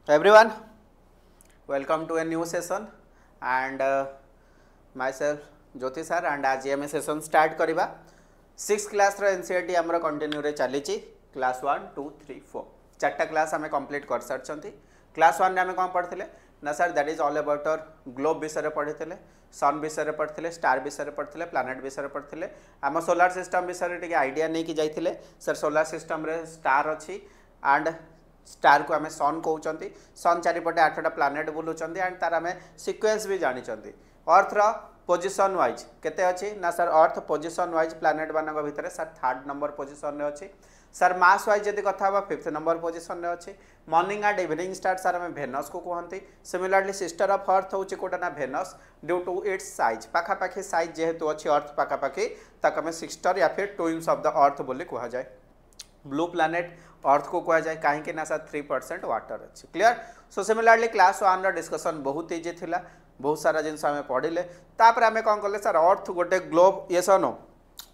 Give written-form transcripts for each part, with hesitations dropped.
Everyone, welcome to a new session and myself Jyoti sir and आज आम session start करवा 6th class रो NCERT हमर continue रे चली क्लास 1 2 3 4 चार्टा क्लास आम कंप्लीट कर सारी। क्लास 1 आम कौन पढ़ते ना sir that is all about our globe विषय पढ़ी सन विषय पढ़ते स्टार विषय पढ़ते प्लानेट विषय पढ़ते आम सोलार सिस्टम विषय आइडिया नहीं कि जाइए सर सोलार सिस्टम रे स्टार अच्छी एंड स्टार को आम सन कहते सन चारिपटे 8टा प्लानेट बुलूँ एंड तार आम सिक्वेन्स भी जानी अर्थ रो पोजिशन वाइज केते अच्छी ना sir earth position wise planet मान भितर सर 3rd नंबर पोजिशन अच्छी सर मास वाइज जब कथा 5th नंबर पोजिशन अच्छी morning and evening star sir आम भेनस को कहते सिमिलरली सिस्टर ऑफ अर्थ हूँ कोटा ना Venus due to its size पाखापाखि साइज जेहेतु अच्छी अर्थ पाखापाखि ताक आम सिस्टर या फिर ट्विन्स ऑफ द अर्थ बोली कहुए ब्लू प्लानेट अर्थ को कहुए कहीं ना सर 3% वाटर अच्छी क्लियर। सो सिमिलरली क्लास 1 रो डिस्कशन बहुत इजी थिला बहुत सारा जिनस आम पढ़ले तापर आम कौन कले सर अर्थ गोटे ग्लोब ये सन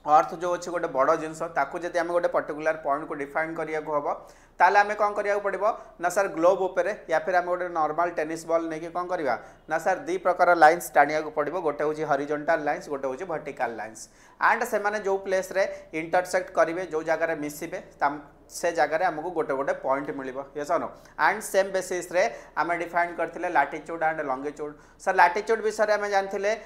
अर्थ जो अच्छी गोटे बड़ जिनस ताकू जब आम गोटे पर्टिकुलर पॉइंट को डिफाइन करिया हम ताले आम कौन करिया पड़ो ना सर ग्लोब उपरे या फिर आम गोटे नॉर्मल टेनिस बॉल नहीं कौन करवा ना सर दी प्रकार लाइन्स टाणिया पड़ो गोटे हूँ हॉरिजॉन्टल लाइन्स गोटे हूँ वर्टिकल लाइन्स एंड से माने जो प्लेस रे इंटरसेक्ट करेंगे जो जगह मिसिबे से जगह आमको गोटे गोटे पॉइंट मिल yes no and same basis रे आम डिफाइन करथिले latitude and longitude sir latitude विषय आम जानथिले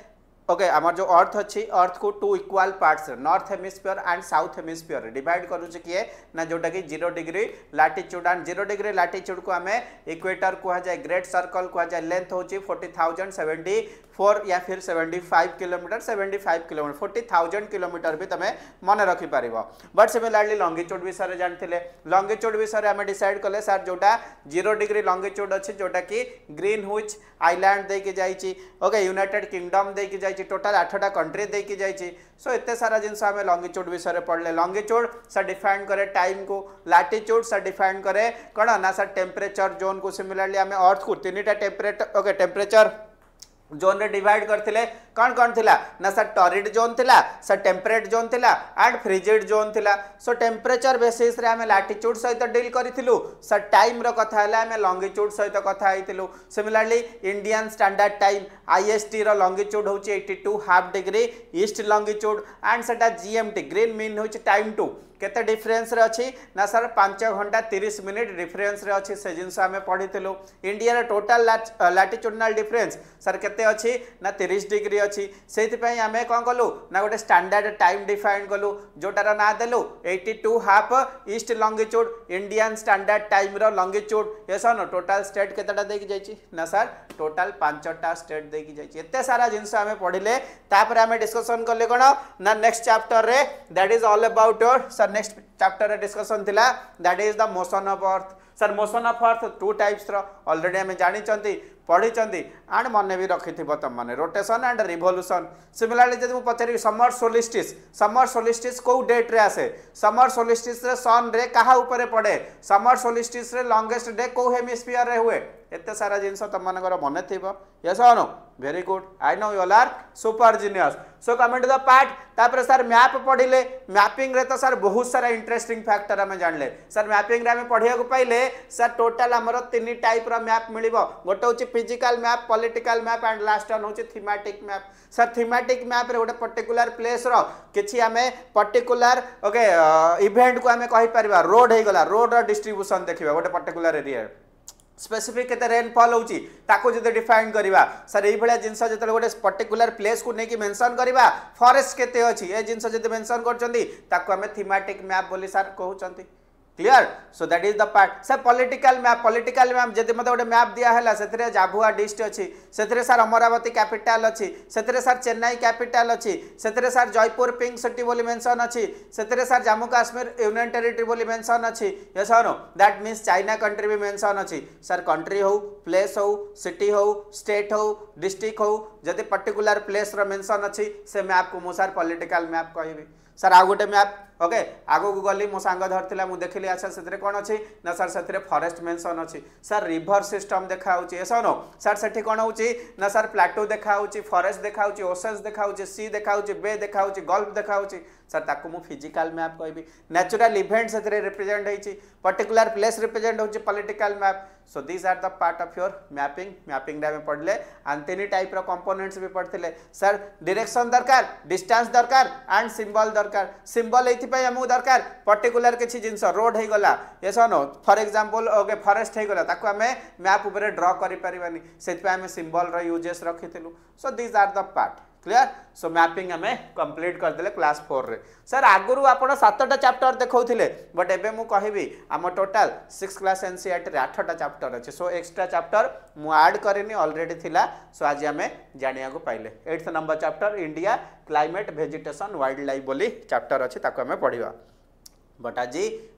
ओके आमर जो अर्थ अच्छी अर्थ को 2 equal parts north hemisphere and south hemisphere divide करुचे किए ना जोटा कि 0 degree latitude and 0 degree latitude को आम इक्वेटर कहुए ग्रेट सर्कल कहुए लेंथ हूँ 40,074 या फिर 75 किलोमीटर 75 किलोमीटर 40,000 किलोमीटर भी तुम मन रखिपार बट सिमिलरली लॉन्गिट्यूड विषय जानते लॉन्गिट्यूड विषय आम डिसाइड कले सर जोटा 0 डिग्री लॉन्गिट्यूड अच्छी जोटा कि ग्रीनविच आइलैंड देके जाइए ओके यूनाइटेड किंगडम देके जाइए टोटाल 8टा कंट्री देके जाइए सो एत सारा जिनस आम लॉन्गिट्यूड विषय पढ़ले लॉन्गिट्यूड सर डिफाइन करे टाइम को लैटिट्यूड सर डिफाइन करे कौन ना सर टेम्परेचर जोन को सिमिलरली आम अर्थ को 3टा टेम्परेचर जोन रे डिवाइड करथिले कौन थिला ना सर टॉरिड जोन थिला सर टेम्परेट जोन थिला एंड फ्रिजिड जोन थिला सो टेम्परेचर बेसिस रे आमे लैटिट्यूड सहित डील करिथिलु सर टाइम रो कथा हला आमे लॉन्गिट्यूड सहित कथा आइथिलु similarly Indian standard time IST रो लॉन्गिट्यूड होची 82.5 डिग्री ईस्ट लॉन्गिट्यूड एंड सेटा जीएमटी ग्रीन मीन होची टाइम टू केते डिफरेंस रे अछि ना सर 5 घंटा 30 मिनिट डिफरेंस रे अछि से जिनस आमे पढ़िथिलु इंडिया रे टोटल लैटिट्यूडनल डिफरेंस सर केते अछि ना 30 डिग्री अछि सेति पई आमे कोन कलु ना गोटे स्टैंडर्ड टाइम डिफाइन कलु जोटार ना देलु 82.5 east longitude Indian standard time रो longitude yes no total state केतेटा देकी जाइछि ना सर टोटल 5टा स्टेट देकी जाइछि एते सारा जिनस आमे पढ़िले तापर आमे डिस्कशन करले कोन ना नेक्स्ट चैप्टर रे that is all about your next chapter discussion थिला that is the motion of earth sir motion of earth 2 types रो ऑलरेडी हमें जानी चंती पढ़ी चंती एंड मन भी रखि थिबो त माने रोटेशन एंड रिवोल्यूशन सिमिलरली जदि मु पचारि समर सोलिस्टिस को डेट रे आसे समर सोलिस्टिस रे सन रे कहा ऊपर पड़े समर सोलिस्टिस रे लॉन्गेस्ट डे को हेमिस्फीयर रे हुए एते सारा जिनस तुम मानकर मन थिबो यस और no very good I know you all are super genius so coming to the part तापर सर मैप पढ़िले मैपिंग रे तो सर बहुत सारा इंटरेस्टिंग फैक्टर हमें जानले सर मैपिंग रे हमें पढ़िया को पाइले सर टोटल हमर 3 टाइप रो मैप मिलिबो गोटे होची physical map political map and last one होची thematic map sir thematic map रे गोटे पर्टिकुलर प्लेस रो किछि हमें पर्टिकुलर ओके इवेंट को हमें कहि परबा रोड हे गला रोड रो डिस्ट्रीब्यूशन देखिबा गोटे पर्टिकुलर एरिया स्पेसिफिक केते रेनफॉल होची ताको जदि डिफाइन करिवा सर एई भलिया जिंस जते गोटे पर्टिकुलर प्लेस को नेकी मेंशन करिवा फॉरेस्ट केते अछि ए जिंस जदि मेंशन करचंदी ताको हमें थीमेटिक मैप बोली सर कहउचंती clear so that is the part sir political map जदि मते गोटे मैप दिया हैला सेथरे जाभुआ डिस्ट्रिक्ट अछि सेथरे सर अमरावती कैपिटल अछि सेथरे सर चेन्नई कैपिटल अछि सेथरे सर जयपुर पिंक सिटी बोली मेंशन अछि सेथरे sir Jammu Kashmir union territory बोली मेंशन अछि यस और no that means China country भी मेंशन अछि सर कंट्री हो प्लेस हो सिटी हो स्टेट हो डिस्ट्रिक्ट हो जदि पर्टिकुलर प्लेस रो मेंशन अछि से मैप को मु सर पॉलिटिकल मैप कहबी सर आ गोटे मैप ओके आगो को गली मो सांग धरथिला मु देखिली अच्छा से कौन अच्छी ना सर से फॉरेस्ट मेंशन अच्छी सर रिवर सिस्टम देखा यस नो सर से कौन होची ना सर प्लाटो देखा फॉरेस्ट देखा ओशंस देखा सी देखा बे देखा गल्फ देखा सर ताकू मु फिजिकल मैप कहबी नेचुरल इवेंट से रिप्रेजेंट होईची पर्टिकुलर प्लेस रिप्रेजेंट होची political map so these are the part of your mapping mapping रे पढ़ले एंड तीन टाइप रो कंपोनेंट्स भी पढ़थिले सर डायरेक्शन दरकार डिस्टेंस दरकार एंड सिंबल दरकार सिंबल एथि पय हमु दरकार पर्टिकुलर किछि जिंस रोड हे गला yes no for example okay forest हे गला ताकू हमें मैप ऊपर ड्रा करि परिबानी सेति पय हमें सिंबल रो यूजेस रखिथिलु so these are the part clear so mapping हमें कंप्लीट कर देले क्लास 4 रे सर आगुरु आपण 7टा चैप्टर देखौथिले बट एबे मु कहिबी हम टोटल 6 क्लास एनसीईआरटी रे 8टा चैप्टर अछि सो एक्स्ट्रा चैप्टर मु ऐड करिनी ऑलरेडी थिला सो आज हमें जानिया को पाइले 8th number chapter India climate vegetation wild life बोली चैप्टर अछि ताको हमें पढिबा बट आज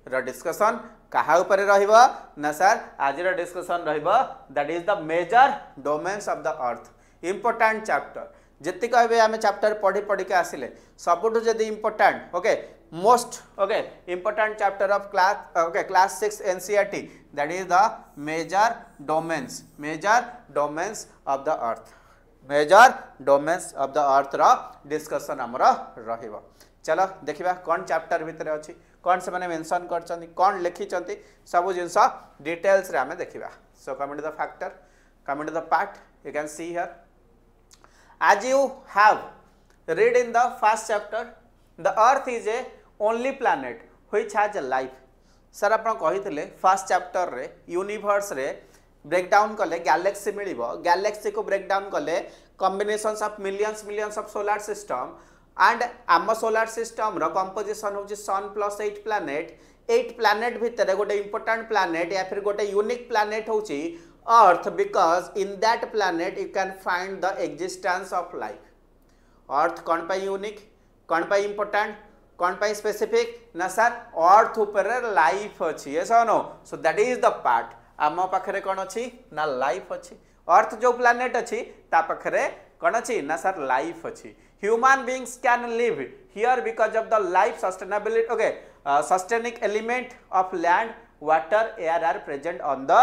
रो डिस्कशन कहा ऊपर रहिबो ना सर आज रो डिस्कशन रहिबो that is the major domains of the earth important chapter जितने कहबे आम चैप्टर पढ़ी पढ़ी के आसिले सबुठ जदि important okay most okay important chapter of class okay class 6 NCERT that is the major domains of the earth major domains of the earth रो डिस्कशन हमर रहिबो चलो देखिबा कौन चैप्टर भितर अछि कौन से माने मेंशन करछंती कौन लिखिछंती सब जिंस डिटेल्स रे हमें देखिबा so coming to the factor coming to the part you can see here as you have read in the first chapter the earth is a only planet which has a life sir आप कही first chapter रे universe रे break down कले Galaxy मिलिबो Galaxy को break down कले combinations of millions of solar system and आम solar system रो composition होची सन plus 8 planet भितर गोटे इंपोर्टेंट प्लैनेट या फिर गोटे यूनिक प्लैनेट होची Earth because in that planet you can find the existence of life. Earth कौन पाई यूनिक कौन पाई इंपोर्टेंट कौन पाई स्पेसिफिक ना सर अर्थ ऊपर लाइफ अच्छी yes or no so that is the part आम पाखरे कौन अच्छी ना लाइफ अच्छी अर्थ जो प्लैनेट अच्छी ता पाखरे कौन अच्छी ना सर लाइफ अच्छी human beings can live here because of the life sustainability okay sustaining element of land water air are present on the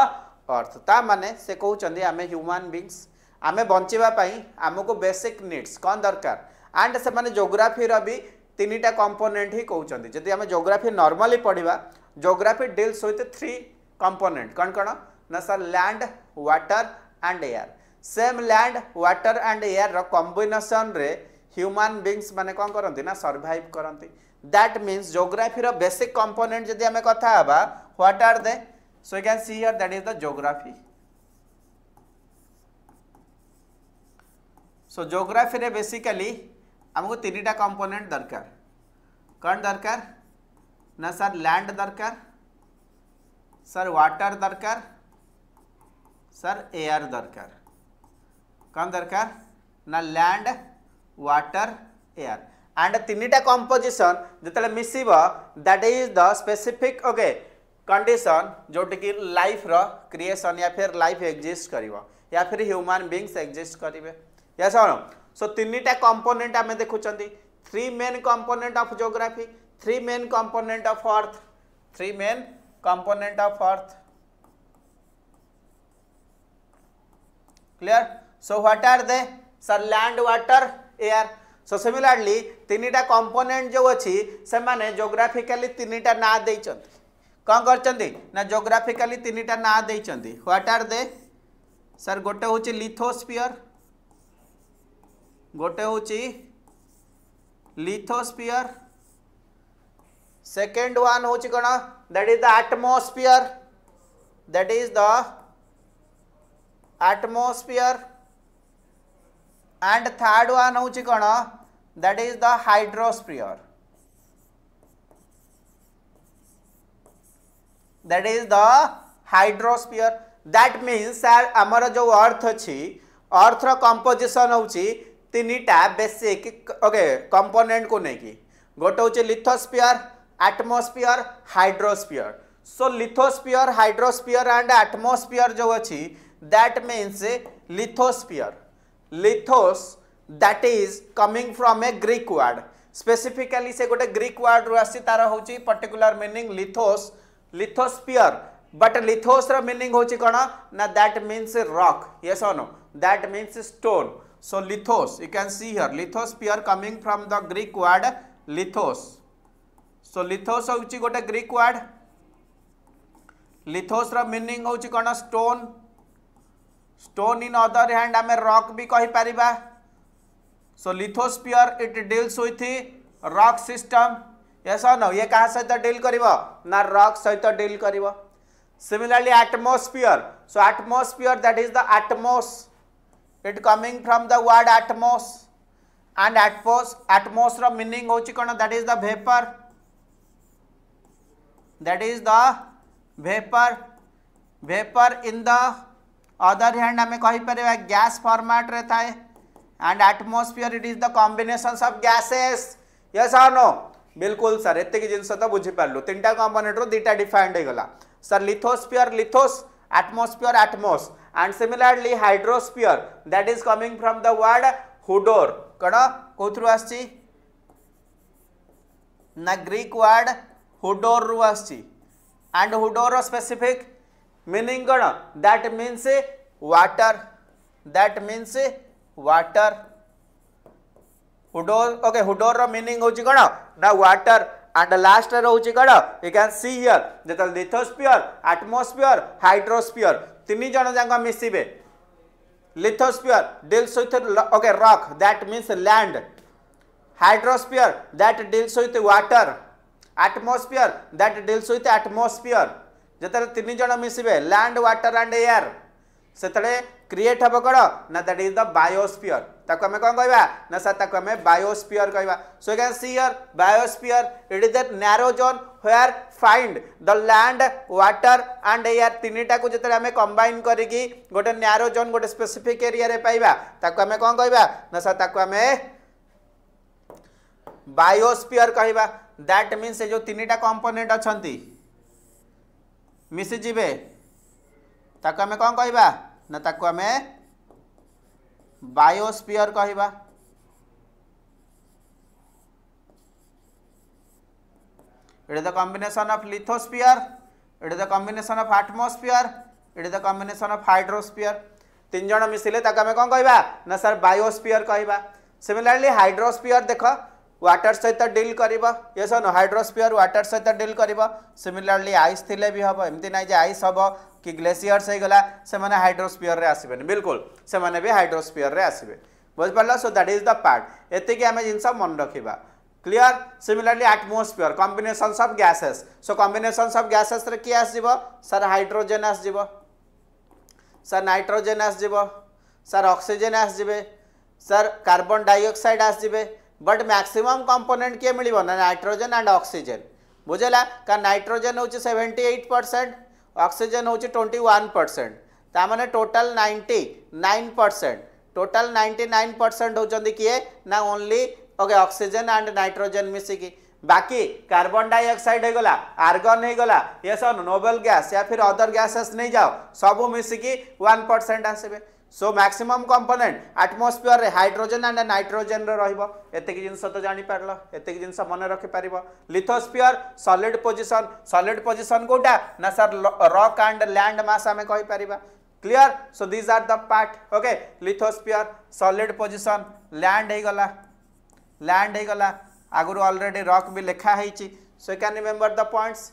earth ता माने से कहउचंदी आमे ह्यूमन बीइंग्स आमे बंचिबा पई हमको बेसिक नीड्स कौन दरकार एंड से माने ज्योग्राफी रो भी तीनटा कंपोनेंट ही कहउचंदी जदी आमे ज्योग्राफी नॉर्मली पढिबा ज्योग्राफी डील्स विथ 3 कंपोनेंट कौन कौन ना sir land water and air same land water and air रो कॉम्बिनेशन रे ह्यूमन बीइंग्स माने कौन करंती ना सर्वाइव करंती दैट मीन्स ज्योग्राफी रो बेसिक कंपोनेंट जदी आमे कथा हबा what are they so you can see here that is the geography so geography रे basically हमको तीनटा कंपोनेंट दरकार कौन दरकार ना सर लैंड दरकार सर वाटर दरकार सर एयर दरकार कौन दरकार ना लैंड वाटर एयर एंड तीनटा कंपोजिशन जतले मिसिबो that is the specific okay condition जोटी कि लाइफ रो क्रिएशन या फिर लाइफ एग्जिस्ट करिवो या फिर ह्यूमन बीइंग्स एग्जिस्ट करिवे यस और सो तीनटा कंपोनेंट आमे देखुचंदी 3 main component of geography 3 main component of earth 3 main component of earth clear so what are they sir land water air so similarly तीनटा component जो अछि से माने ज्योग्राफिकली तीनटा ना देइचंती कौन करचंदी ना ज्योग्राफिकली तीनटा ना देइचंदी व्हाट आर दे सर गोटे होची लिथोस्फीयर गोटे होची लिथोस्फीयर सेकंड वन होची कोन that is the atmosphere and third one होची कोन that is the hydrosphere that is the hydrosphere that means sir amar jo earth achi earth ro composition hochi तीनटा basic okay component को नेकी गोटे होचे lithosphere atmosphere hydrosphere so lithosphere hydrosphere and atmosphere जो अछि that means lithosphere lithos that is coming from a Greek word specifically से गोटे Greek word रु आसी तार होची particular meaning lithos lithosphere but lithos र मीनिंग होची कोन ना दैट मीन्स रॉक यस और no that means stone so lithos you can see here lithosphere coming from the Greek word lithos so lithos होची गोटे ग्रीक वर्ड लिथोस र meaning होची कोन stone stone in other hand आम rock भी कहि परिबा so lithosphere it deals with rock system yes और नो ये कहा सहित डील करिवो ना रॉक सहित डील करिवो similarly atmosphere so atmosphere that is the atmos it coming from the word atmos and atmos रो मीनिंग होची कोन that is the vapour vapour in the other hand आम कहि परिबा गैस फॉर्मेट रे थाए and atmosphere it is the combinations of gases yes और no बिल्कुल sir एते की जिंस तो बुझी पारलु तीनटा कंपोनेंट रो दीटा डिफाइंड हो गला sir lithosphere lithos atmosphere atmos and similarly hydrosphere that is coming from the word hudor कड़ा कोथरु आछि ना ग्रीक वर्ड हुडोर रु आछि एंड हुडोर स्पेसिफिक मीनिंग कौन that means water hudor okay hudor रो मीनिंग होची कौन ना वाटर एंड लास्ट रे होची कौन यू कैन सी हियर जेत लिथोस्फियर एटमॉस्फियर हाइड्रोस्फियर तीन जन जाक मिसिबे lithosphere deals with okay rock that means land hydrosphere that deals with water atmosphere that deals with atmosphere जेतले तीन जन मिसिबे लैंड वाटर एंड एयर सेतले क्रिएट हबो कड़ ना दैट इज द बायोस्फियर ताको हमें कोन कहबा ना सर ताको हमें बायोस्फियर कहबा so you can see here biosphere it is the narrow zone where find the land water and air तीनटा को जेतले हमें कंबाइन करिकी गोटे नैरो जोन गोटे स्पेसिफिक एरिया रे पाइबा ताको हमें कोन कहबा ना सर ताको हमें बायोस्फियर कहबा दैट मीन्स जो तीनटा कंपोनेंट अछंती मिसी जिबे ताको हमें कौन कहबा ना ताको हमें बायोस्फियर कहबा it is the combination of lithosphere it is the combination of atmosphere it is the combination of hydrosphere तीन जन मिसिले ताको हमें कौन कहबा ना सर बायोस्फियर कहबा सिमिलरली हाइड्रोस्फियर देखो वाटर सहित डील करिबा यस नो हाइड्रोस्फियर वाटर सहित डील करिबा सिमिलरली आइस थिले भी हबो एमती नै जे आइस हबो कि ग्लेशियर्स हे गला से माने हाइड्रोस्फियर रे आसीबे बिल्कुल से माने भी हाइड्रोस्फियर रे आसीबे बुझ परला so that is the part एते कि हमें जिंस मन रखिबा clear similarly atmosphere combinations of gases so combinations of gases रे कि आसीबो सर हाइड्रोजन आसीबो सर नाइट्रोजन आसीबो सर ऑक्सीजन आसीबे सर कार्बन डाइऑक्साइड आसीबे बट मैक्सिमम कंपोनेंट किए मिल ना नाइट्रोजन एंड ऑक्सीजन बुझेला का नाइट्रोजन हूँ 78% ऑक्सीजन हूँ 21% तामाने टोटल 99% टोटल 99% होचंदी किए ना only okay oxygen and nitrogen मिसिकी बाकी कार्बन डाइऑक्साइड हो गला आर्गन हो गला ये सब नोबल गैस या फिर अदर गैसेस नहीं जाओ सब मिसिकी 1% आसबे सो मैक्सिमम कंपोनेंट एटमॉस्फियर रे हाइड्रोजन एंड नाइट्रोजन रे रहइबो एतेकी जिंस तो जानि पारलो एतेकी जिंस मन रखि पारिबो लिथोस्फियर सॉलिड पोजीशन कोटा ना sir rock and land mass हमें कहि पारिबा clear so these are the part okay lithosphere solid position land हे गला आगुर ऑलरेडी रॉक भी लिखा है so can remember the points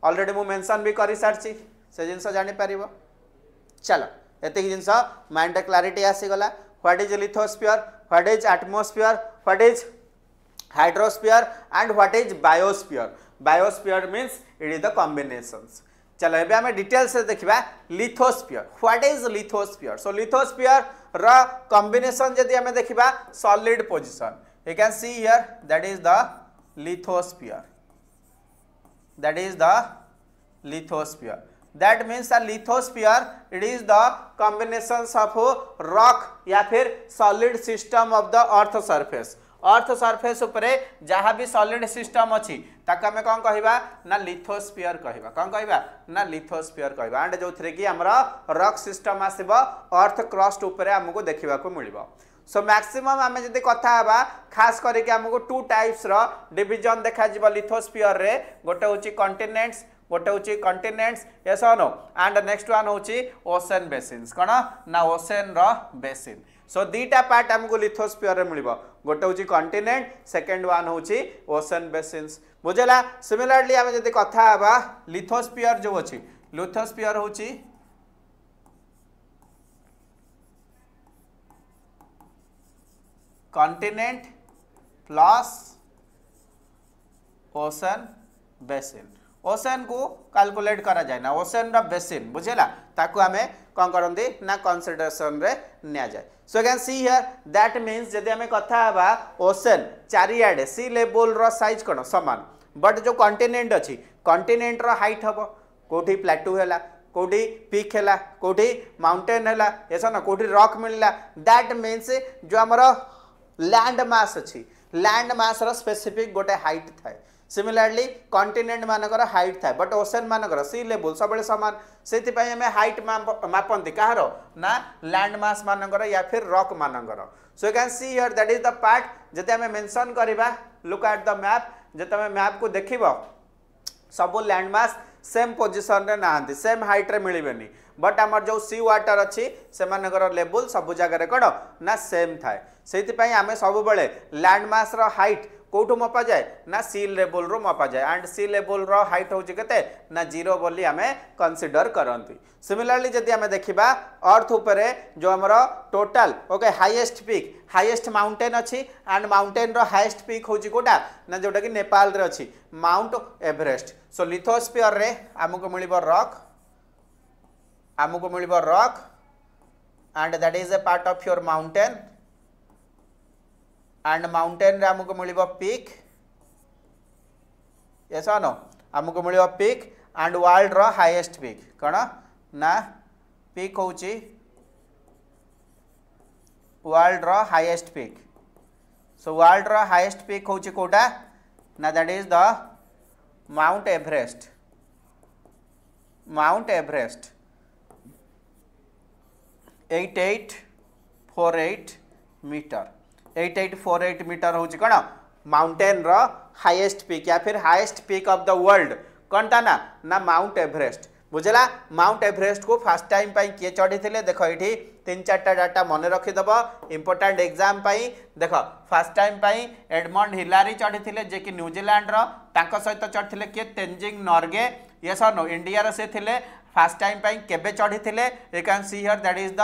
already मु मेंशन भी करि सारछि से जिंस जानि पारिबो चलो एतिक जिनस माइंड क्लारिटी आसीगला what is lithosphere what is atmosphere what is hydrosphere and what is biosphere means it is the combinations चलो एबे हमें डिटेल्स से देखिबा lithosphere what is lithosphere so lithosphere रा कॉम्बिनेशन यदि हमें देखिबा solid position you can see here that is the lithosphere that means a lithosphere it is the combinations of rock या फिर solid system of the earth surface उपरे जहाँ भी solid system अच्छी ताका हमें कौन कहिबा ना lithosphere कहिबा कौन कहिबा ना lithosphere कहिबा एंड जो थरे कि हमरा rock system आसीबो earth crust उपरे हमको देखिबा को मिलिबो सो मैक्सिमम आम जब कथा खास करके आमको टू टाइप्स रो डिवीजन देखा लिथोस्फीयर रे गोटे हूँ कॉन्टिनेंट्स गोटे हूँ कॉन्टिनेंट्स यस और नो एंड नेक्स्ट वन हूँ ओशन बेसिन्स कौन ना ओशन रो बेसिन सो दीटा पार्ट आमको लिथोस्फीयर रे मिल गोटे हूँ कॉन्टिनेंट सेकेंड वन हूँ ओशन बेसिन्स बुझेगा सिमिलरली आम जब कथा लिथोस्फीयर जो अच्छी लिथोस्फीयर हूँ continent plus ocean basin ocean को कैलकुलेट करा जाए ना ओशन रा बेसिन बुझेला ताकू आमे कौन करंदी ना कंसीडरेशन रे निया जाए सो you can see here that means जदि आमे कथा हबा ओशन चारियाडे सी लेवल रो साइज कोन समान बट जो कॉन्टिनेंट अछि कॉन्टिनेंट रो हाइट हबो कोठी प्लेटू हैला कोठी पीक हैला कोठी माउंटेन हैला ऐसा ना कोठी रॉक मिलला दैट मींस जो हमरो लैंड मास अच्छी लैंड मास रो स्पेसिफिक गोटे हाइट थाए सिमिलरली कॉन्टिनेंट मानकर हाइट थाए बट ओशन मानकर सी लेवल सब सामान से हमें हाइट मापंती कहार ना लैंड मास मानकर या फिर रॉक मानकर सो you can see here that is the part जते हमें मेंशन करबा लुक एट द मैप जते हमें मैप को देखिबो सब लैंड मास सेम पोजिशन रे नाहंती सेम हाइट रे मिलबेनी बट आमर जो सी वाटर अच्छी से लेवल सब जगह कौन ना सेम थाए से आम सब बेले लैंडमास रो हाइट कौटू मपा जाए ना सी लेवल रो मपा जाए एंड सी लेवल रो हाइट हूँ के ना 0 बोली आम कंसीडर करती सिमिलरली जदि आम देखा अर्थ उपरे जो आमर टोटाल ओके हाईएस्ट माउंटेन अच्छी एंड माउंटेन रो हाईएस्ट पीक हूँ कोटा ना जोटा कि नेपाल रे अच्छी माउंट एवरेस्ट सो लिथोस्फीयर रे आमको मिल रॉक आमको मिल rock and that is a part of your mountain and mountain रे आमको मिल पीक यस नो आमको मिल पीक एंड वर्ल्ड रो हाईएस्ट पीक कौन ना पीक हूँ वर्ल्ड रो हाईएस्ट पीक सो वर्ल्ड रो हाईएस्ट पीक हूँ कोटा ना that is the mount Everest mount Everest 8848 metre 8848 metre हूँ कौन माउंटेन रो हाईएस्ट पीक या फिर highest peak of the world कौन टा ना माउंट एवरेस्ट बुझला माउंट एवरेस्ट को फास्ट टाइम पाई किए चढ़ी थे देख ये 3-4 डाटा मन रखीदेव इंपोर्टाट एग्जाम पाई देख फास्ट टाइम पाई एडमंड हिलारी चढ़ी थे जे कि न्यूजीलैंड रो तांको सहित चढ़ी किए तेंजिंग नॉर्गे यस और नो इंडिया रे से थिले फास्ट टाइम पाई केबे चढ़ी थे you can see here that is the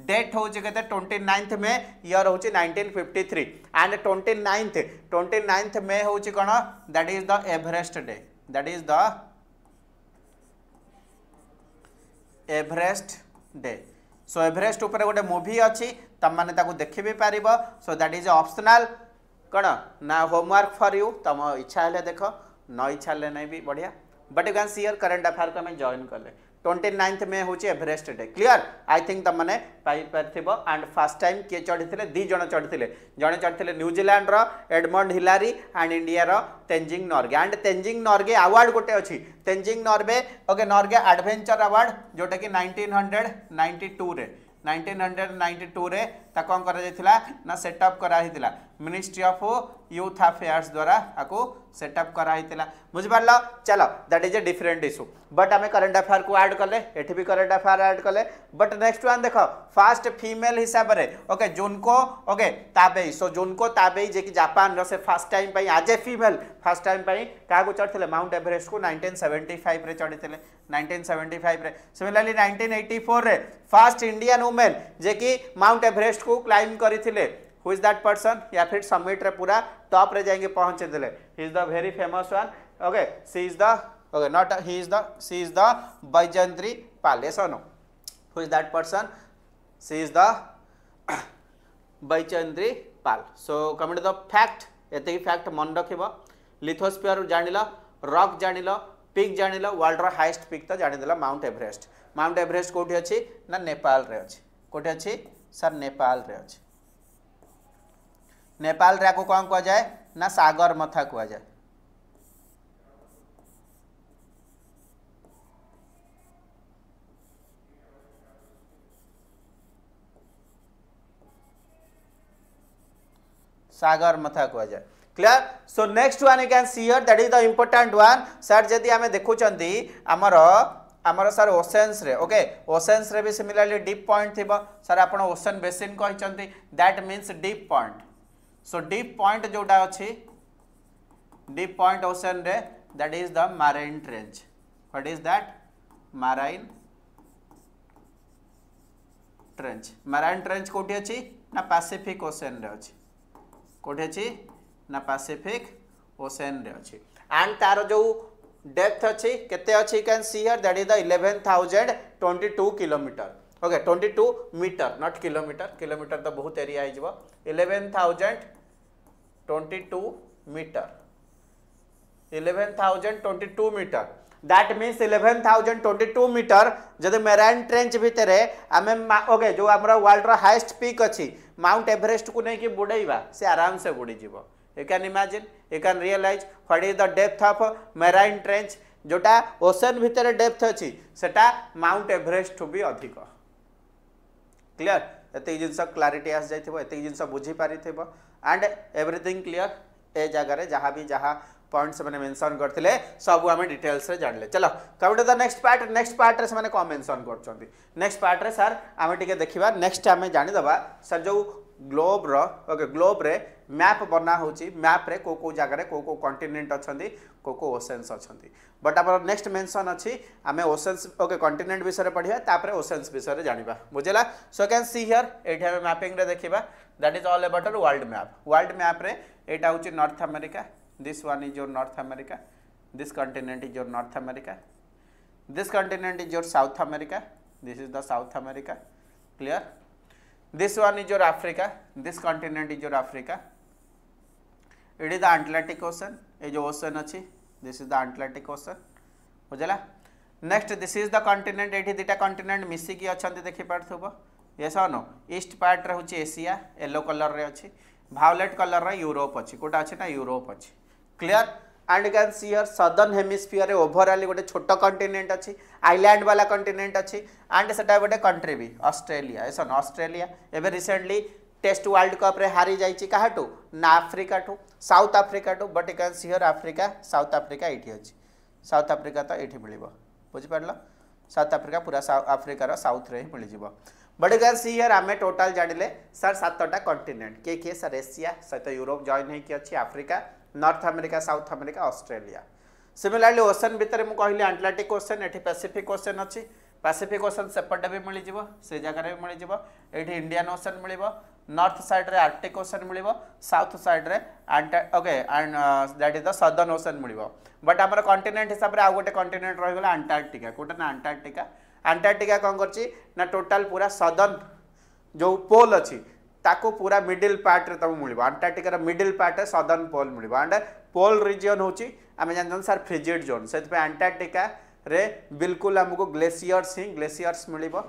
date हूँ के 29 मे ईयर हूँ 1953 एंड 29 मे हूँ कौन that is the Everest day that is the Everest day so Everest ऊपर गोटे मूवी अच्छी तुम मैंने ताकू देखि भी पार सो दैट इज ऑप्शनल कौन ना होमवर्क फॉर यू तुम इच्छा है देख न इच्छा है नहीं भी बढ़िया but you can see here current affair को हमें जॉइन कले 29 मे हूँ Everest day clear I think तुमने पाइपर एंड फास्ट टाइम किए चढ़ी थे 2 जन चढ़ी थे जड़े चढ़ी थे न्यूजीलैंड रो एडमंड हिलारी एंड इंडिया रो तेंजिंग नॉर्गे एंड तेंजिंग नॉर्गे अवार्ड गोटे अच्छी Tenzing Norgay okay Norgay adventure award जोटा कि 1992 रे 1992 रे कौन कर सेटअप कराइला मिनिस्ट्री ऑफ यूथ अफेयर्स द्वारा आपको सेटअप कराइला बुझिपार चलो that is a different issue but आम करंट अफेयर को ऐड कले एठी भी करंट अफेयर ऐड कले बट नेक्स्ट वन देख फास्ट फीमेल हिसाब से ओके जुनको ओके ताबेई सो जुनको ताबेई जे कि जापान रो से फास्ट टाइम पाई आज ए फीमेल फास्ट टाइम पाई का को चढ़ते माउंट एवरेस्ट को 1975 रे चढ़ी थे 1975 रे सिमिलरली 1984 रे फास्ट इंडियन वुमेन जे कि माउंट एवरेस्ट को क्लाइम करथिले हु इज दैट पर्सन या फिर समिट रे पूरा टॉप रे जाएंगे पहुंचे दिले he is the very famous one okay she is the okay not he is the she is the Baijayanti Pal yes और no who is that person she is the Baijayanti Pal so coming to the fact एते fact मन रखिबो lithosphere जानिल rock जानिल peak जानिल world रो highest peak तो जानिदेला माउंट एवरेस्ट कोठी अछि ना नेपाल रे अछि कोठी अछि सर नेपाल रे अछि नेपाल रे को कौन कह जाए ना सागर मथा कह जाए सागर मथा कह जाए clear so next one you can see here that is the important one sir जदि आमे देखुचंती आमर सर ओशेन्स रे ओके ओशेन्स रे भी सिमिलरली डीप पॉइंट थिबो सर आपण ओशन बेसिन कहिचंती that means deep point so deep point जोटा अछि डीप पॉइंट ओशन रे that is the marine trench what is that marine trench कोठी अछि ना पैसिफिक ओशन रे अछि कोठी अछि ना पैसिफिक ओशन रे अछि एंड तार जो डेप्थ अच्छी केते अच्छी can see here that is the 11,022 kilometre okay 22 metre not kilometre kilometre तो बहुत एरिया है जीवो 11,022 metre 11,022 metre that means 11,022 metre जदि मेराइन ट्रेंच भितर आमे ओके जो हमरा वर्ल्ड रो हाईएस्ट पीक अच्छी माउंट एवरेस्ट को नहीं कि बुड़ेइबा से आराम से बुड़ी जीवो You can imagine, you can realize what is the depth of marine trench जोटा ओशन भितर डेप्थ अच्छी सेटा माउंट एवरेस्ट टू भी अधिक क्लियर एत जिनस क्लारिटी आस जाइथिबो एत जिनस बुझी पारिथिबो एंड एवरीथिंग क्लियर ए जगह जहाँ भी जहाँ पॉइंट्स मैंने मेंशन करथिले सब आमे डिटेल्स रे जानले चलो come to the next part रे से माने को मेंशन करछंती नेक्स्ट पार्ट रे सर आमे टिके देखिबा नेक्स्ट आमे जानि दबा सर जो ग्लोब रो ओके ग्लोब रे मैप बना होची मैप रे को जगह रे को कॉन्टिनेंट अछंती को ओशेन्स अछंती बट आपर नेक्स्ट मेंशन अछि आमे ओशेन्स ओके कॉन्टिनेंट विषय रे पढिया तापरे ओशेन्स विषय रे जानिबा बुझेला सो कैन सी हियर एठी आमे मैपिंग रे देखिबा that is all about world map रे एटा होची north America this one is your north America this continent is your north America this continent is your south America this is the south America clear this one is your Africa this continent is your Africa it is the Atlantic Ocean ये जो ocean अच्छी this is the Atlantic Ocean बुझला next this is the continent एठी दिटा continent मिसी की अछंती देखि पारथबो yes or no east part रे होची एशिया येलो कलर रे अच्छी वायलेट कलर रे यूरोप अच्छी कोटा अच्छी ना यूरोप अच्छी clear and you can see here southern hemisphere overall गोटे छोट कॉन्टिनेंट अच्छी आइलैंड वाला कॉन्टिनेंट अच्छी एंड सेटा गोटे कंट्री भी ऑस्ट्रेलिया ऐसा ऑस्ट्रेलिया एबे रिसेंटली टेस्ट वर्ल्ड कप रे हारी जाइछि काहाटू ना अफ्रीका टू साउथ अफ्रीका टू but you can see here Africa South Africa एठी अछि साउथ अफ्रीका तो एठी मिलिबो बुझि पड़लो साउथ अफ्रीका पूरा अफ्रीका रो साउथ रे ही मिलि जिवो but you can see here आमे टोटल जानिले सर सातटा कॉन्टिनेंट के सर एशिया सहित यूरोप जॉइन है कि अछि Africa North America south America Australia similarly ocean भितर मु कहली अटलांटिक ओशन एठी पैसिफिक ओशन अछि पैसिफिक ओशन सेपटे भी मिल जिवो से जगह रे मिल जिवो एठी इंडियन ओशन मिलिबो नॉर्थ साइड रे आर्कटिक ओशन मिलिबो साउथ साइड रे okay and that is the southern ocean मिलिबो बट हमर कॉन्टिनेंट हिसाब रे आ गोटे कॉन्टिनेंट रहि गेला अंटार्कटिका कोटा ना अंटार्कटिका कोन करछि ना टोटल पूरा सदर्न जो पोल अछि ताको पूरा मिडिल पार्ट रे तब मिलिबो अंटार्कटिका रा मिडिल पार्ट रे सदर्न पोल मिलिबो एंड पोल रीजन होची आमे जानन सर फ्रिजिड जोन सेत पे अंटार्कटिका रे बिल्कुल हमको ग्लेशियर्स मिलिबो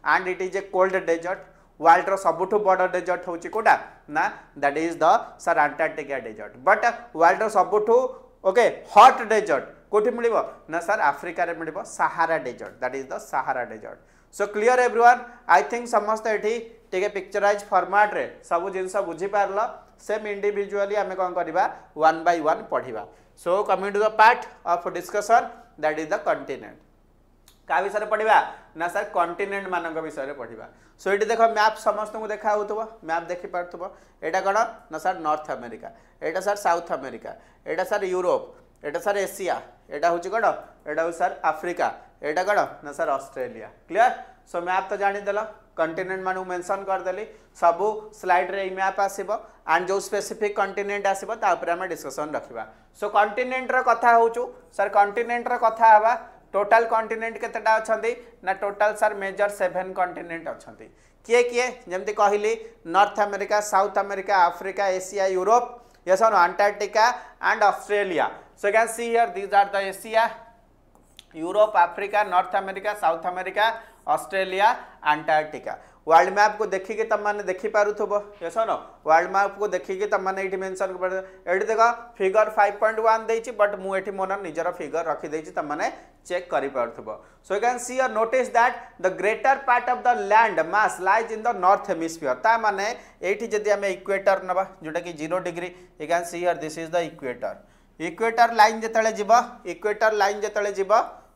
and it is a cold desert world रो सबुठु बड़ डेजर्ट होची कोडा ना that is the sir Antarctica desert but world रो सबुठु ओके हॉट डेजर्ट कोठी मिलिबो ना सर अफ्रीका रे मिलिबो Sahara desert that is the Sahara desert so clear everyone I think समस्त एठी टिके पिक्चराइज फॉर्मेट रे सब जिनस बुझी पारलो सेम इंडिविजुअली आमे कोन करबा वन बाय वन पढिबा so coming to the part of discussion that is the continent का विषय पढिबा ना सर कॉन्टिनेंट मानक विषय पढिबा सो एठी देखो मैप समस्त को देखा होतबो मैप देखि पारथबो एटा कोन ना सर नॉर्थ अमेरिका एटा सर साउथ अमेरिका एटा सर यूरोप एटा सर एशिया एटा होची कोन एटा हो सर अफ्रीका एटा कोन ना sir Australia clear so map तो जानि देला कॉन्टिनेंट मानु मेंशन कर देली सबु स्लाइड रे मैप आसीबो एंड जो स्पेसिफिक कॉन्टिनेंट आसीबो ता ऊपर हम डिस्कशन रखिबा सो कॉन्टिनेंट रो कथा होचु सर कॉन्टिनेंट रो कथा हवा टोटल कॉन्टिनेंट केतेटा अछंती ना टोटल सर मेजर 7 कॉन्टिनेंट अछंती किए जेमति कहिली North America south America Africa Asia Europe yes और Antarctica and Australia so you can see here these are the Asia Europe Africa North America south America Australia Antarctica world map को देखिए तुम मैंने देखी पारुथबो यस नो वर्ल्ड मैप को देखिए तुम मैंने ये मेंशन कर देख फिगर 5.1 देछि बट मु एठी मोर निजर फिगर रखी देछि तुम मैंने चेक करि पारुथबो सो यू कैन सी और notice that the greater part of the land mass lies in the north hemisphere ता माने एठी जदी हमें इक्वेटर नबा जोटा कि 0 degree you can see here this is the equator line जेतले जीव इक्वेटर लाइन जेतले जीव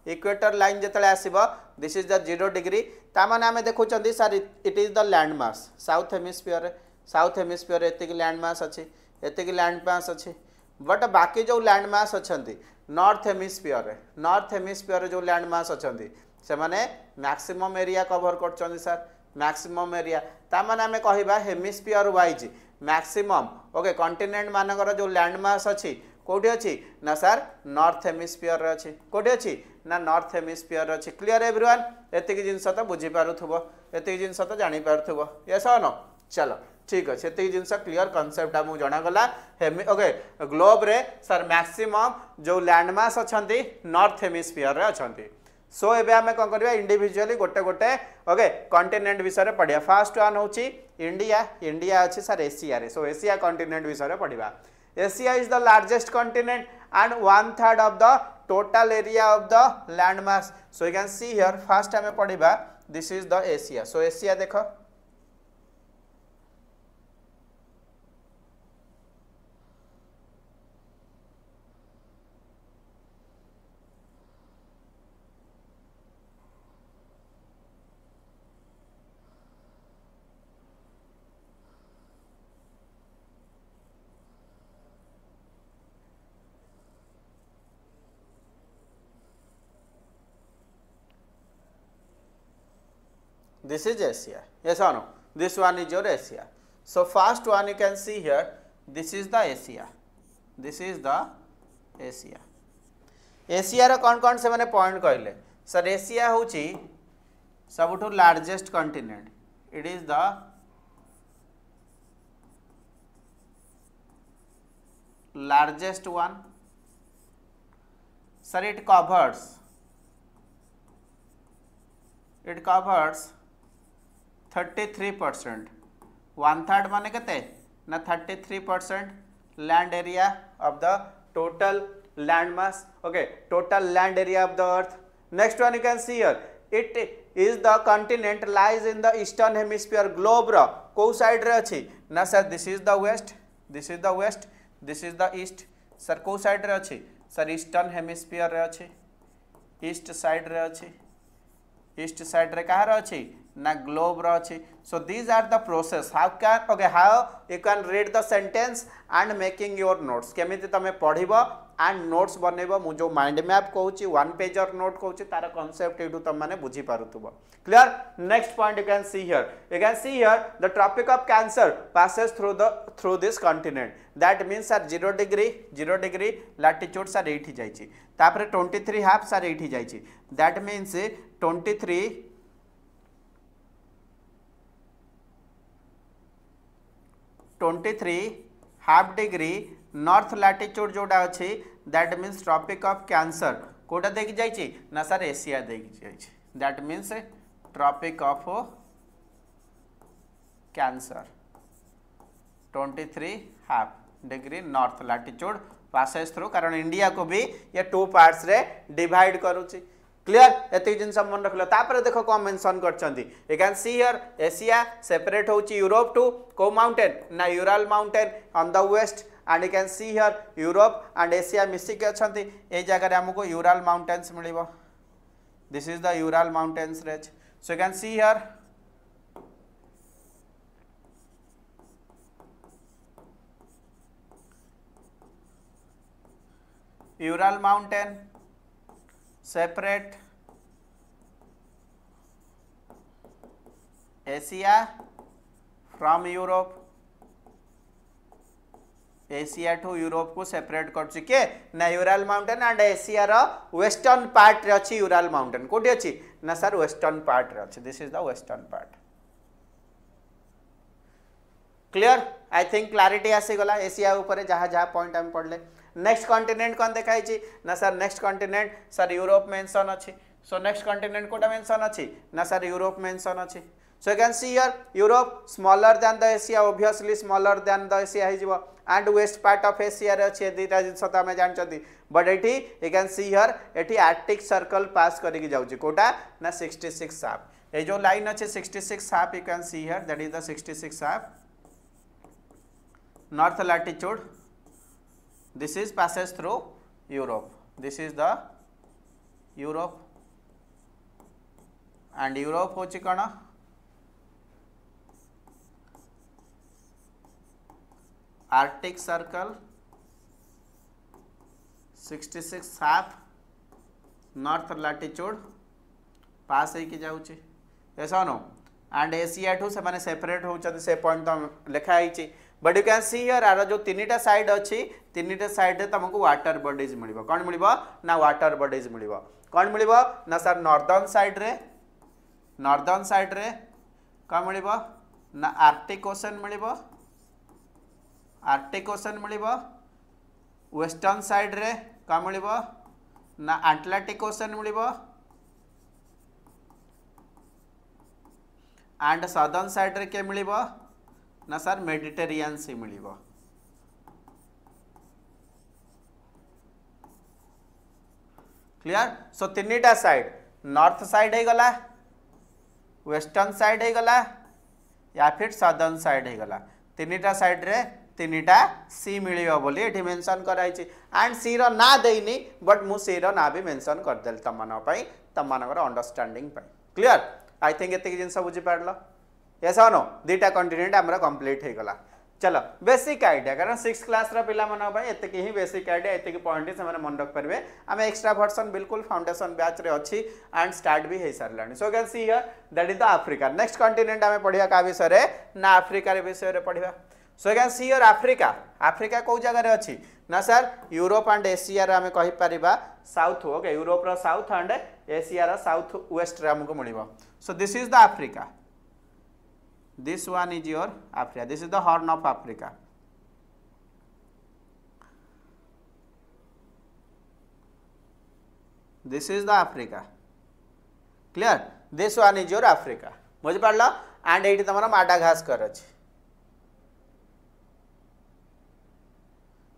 इक्वेटर लाइन जेतले आसीबो दिस इज द 0 डिग्री ता माने हमें देखुचंदी sir it is the land mass south hemisphere एतिक लैंड मास अछि एतिक लैंड मास अछि बट बाकी जो लैंड मास अछंती नॉर्थ हेमिस्फीयर जो लैंड मास अछंती से माने मैक्सिमम एरिया कवर करचंदी सर मैक्सिमम एरिया ता माने हमें कहिबा hemisphere wise maximum okay continent मानकर जो लैंड मास अछि कोठी अछि ना सर नॉर्थ हेमिस्फीयर रे अछि कोठी अछि ना नॉर्थ हेमिस्फीयर रे अछि क्लियर एवरीवन एतिक जिंस तो बुझी पारुथबो एतिक जिंस तो जानि पारुथबो यस और नो चलो ठीक अच्छे एतिक जिंस क्लियर कांसेप्ट हमु जणा गला ओके ग्लोब रे सर मैक्सिमम जो लैंडमास अछंती नॉर्थ हेमिस्फीयर रे अछंती सो एबे हमें कोन करबा इंडिविजुअली गोटे गोटे ओके कॉन्टिनेंट विषय रे पढिया फर्स्ट वन होची इंडिया अछि सर एशिया रे सो एशिया कॉन्टिनेंट विषय रे पढिबा Asia is the largest continent and 1/3 of the total area of the landmass so you can see here first हमें पढ़िबा this is the Asia so Asia देखो this is Asia yes or no this one is your Asia so first one you can see here this is the Asia Asia रो कौन से माने point कहले sir Asia होची सबुठु largest continent it is the largest one sir it covers 33% 1/3 माने केते ना 33% land area of the total land mass okay total land area of the earth next one you can see here it is the continent lies in the eastern hemisphere globe रो को side रे अछि ना sir this is the west this is the east sir को side रे अछि sir eastern hemisphere रे अछि ईस्ट साइड रे अछि ईस्ट साइड रे कहार अछि ना ग्लोब रो अछि so these are the process how you can read the sentence and making your notes केमिति तमे पढिबो एंड नोट्स बनेबो मु जो माइंड मैप कहूची 1 पेजर नोट कहूची तार कांसेप्ट एटू तम माने बुझी पारुतबो clear next point you can see here the tropic of cancer passes through this continent that means sir 0 degree latitude sir एठी जाईची तापरे 23 हाफ सर एठी जाईची that means 23 half degree north latitude जोटा अच्छी that means tropic of cancer कोटा देखी जाइए ना सर एशिया देखी जाइए that means tropic of cancer 23 half degree north latitude passes through कारण इंडिया को भी ये 2 पार्ट्स रे डिवाइड करूची क्लियर एति जिनस मन रखलो तापर देखो को मेंशन करचंती you can see here Asia separate होची यूरोप टू को माउंटेन ना Ural mountain on the west and you can see here Europe and Asia मिसिक अछंती ए जगह रे हमको यूरल माउंटेन्स मिलिबो this is the Ural mountains range so you can see here Ural mountain separate Asia from Europe Asia टू Europe को separate कर के ना Ural mountain and Asia row western part रे अछि यूरल माउंटेन कोठी अछि ना सर वेस्टर्न पार्ट रे अछि this is the western part clear I think clarity आसी गला एशिया ऊपर जहाँ जहाँ पॉइंट हम पढ़ले नेक्स्ट कॉन्टिनेंट कौन देखाई ना sir next continent sir Europe mention अच्छी सो नेक्स्ट कॉन्टिनेंट कोटा मेंशन अच्छी ना सर यूरोप मेंशन अच्छी So you can see here Europe smaller than the Asia, obviously smaller than the Asia है जीवो, and west part of Asia रे अच्छे दीटा जिन सता में जान चती, but eighty you can see here eighty Arctic circle pass करी की जाऊँगी कोटा ना 66 हाफ, ये जो line अच्छे 66 half you can see here that is the 66 half north latitude. This is passes through Europe. This is the Europe, and Europe होची कौन Arctic circle 66 half north latitude पास है कि जाऊँचे ऐसा नो, एंड एशिया ठू से माने separate होचନ୍ତି से point तो लिखा है, but you can see here आर जो तीनटा साइड अच्छी तीनटा साइड रे तुमको वाटर बॉडीज मिलिबो, कोन मिलिबो ना वाटर बॉडीज मिलिबो, कोन मिलिबो ना सर नॉर्दर्न साइड रे कोन मिलिबो ना आर्कटिक ओशन मिलिबो, आर्कटिक ओशन मिलिबो, वेस्टर्न साइड रे का मिलिबो ना अटलांटिक ओशन मिलिबो, एंड सदर्न साइड रे के मिलिबो ना सर मेडिटेरियन सी मिलिबो। क्लियर? सो तीनटा साइड नॉर्थ साइड है गला, वेस्टर्न साइड है गला या फिर सदर्न साइड है गला, तीनटा साइड रे तीनटा सी मिलिबो बोली एठी मेंशन कराई छि, एंड सी रो ना देइनी बट मु सी रो ना भी मेंशन कर देल तमन पई तमनकर अंडरस्टैंडिंग पई। क्लियर? आई थिंक एतिक जिंस बुझी पारलो, यस और नो दीटा कंटिनेंट हमरा कंप्लीट हे गला। चलो बेसिक आइडिया, कारण 6 क्लास रा पिला मन भाई एतिक ही बेसिक आइडिया, एतिक पॉइंट से माने मन रख परबे। आमे एक्स्ट्रा वर्जन बिल्कुल फाउंडेशन बैच रे अछि एंड स्टार्ट भी हे सारलानी। So can see here that is the Africa. Next continent आमे पढिया का विषय रे ना अफ्रीका रे विषय रे पढिया। So can see here Africa, Africa को जगह रे अछि ना सर यूरोप एंड एशिया रे आमे कहि परिबा साउथ, ओके यूरोप रो साउथ एंड एशिया रो साउथ वेस्ट रे हमको मिलिबो। So this is the Africa, this one is your Africa, this is the Horn of Africa. This is the Africa. Clear? This one is your Africa. बुझ पारला, and एठी तमरा Madagascar अछि,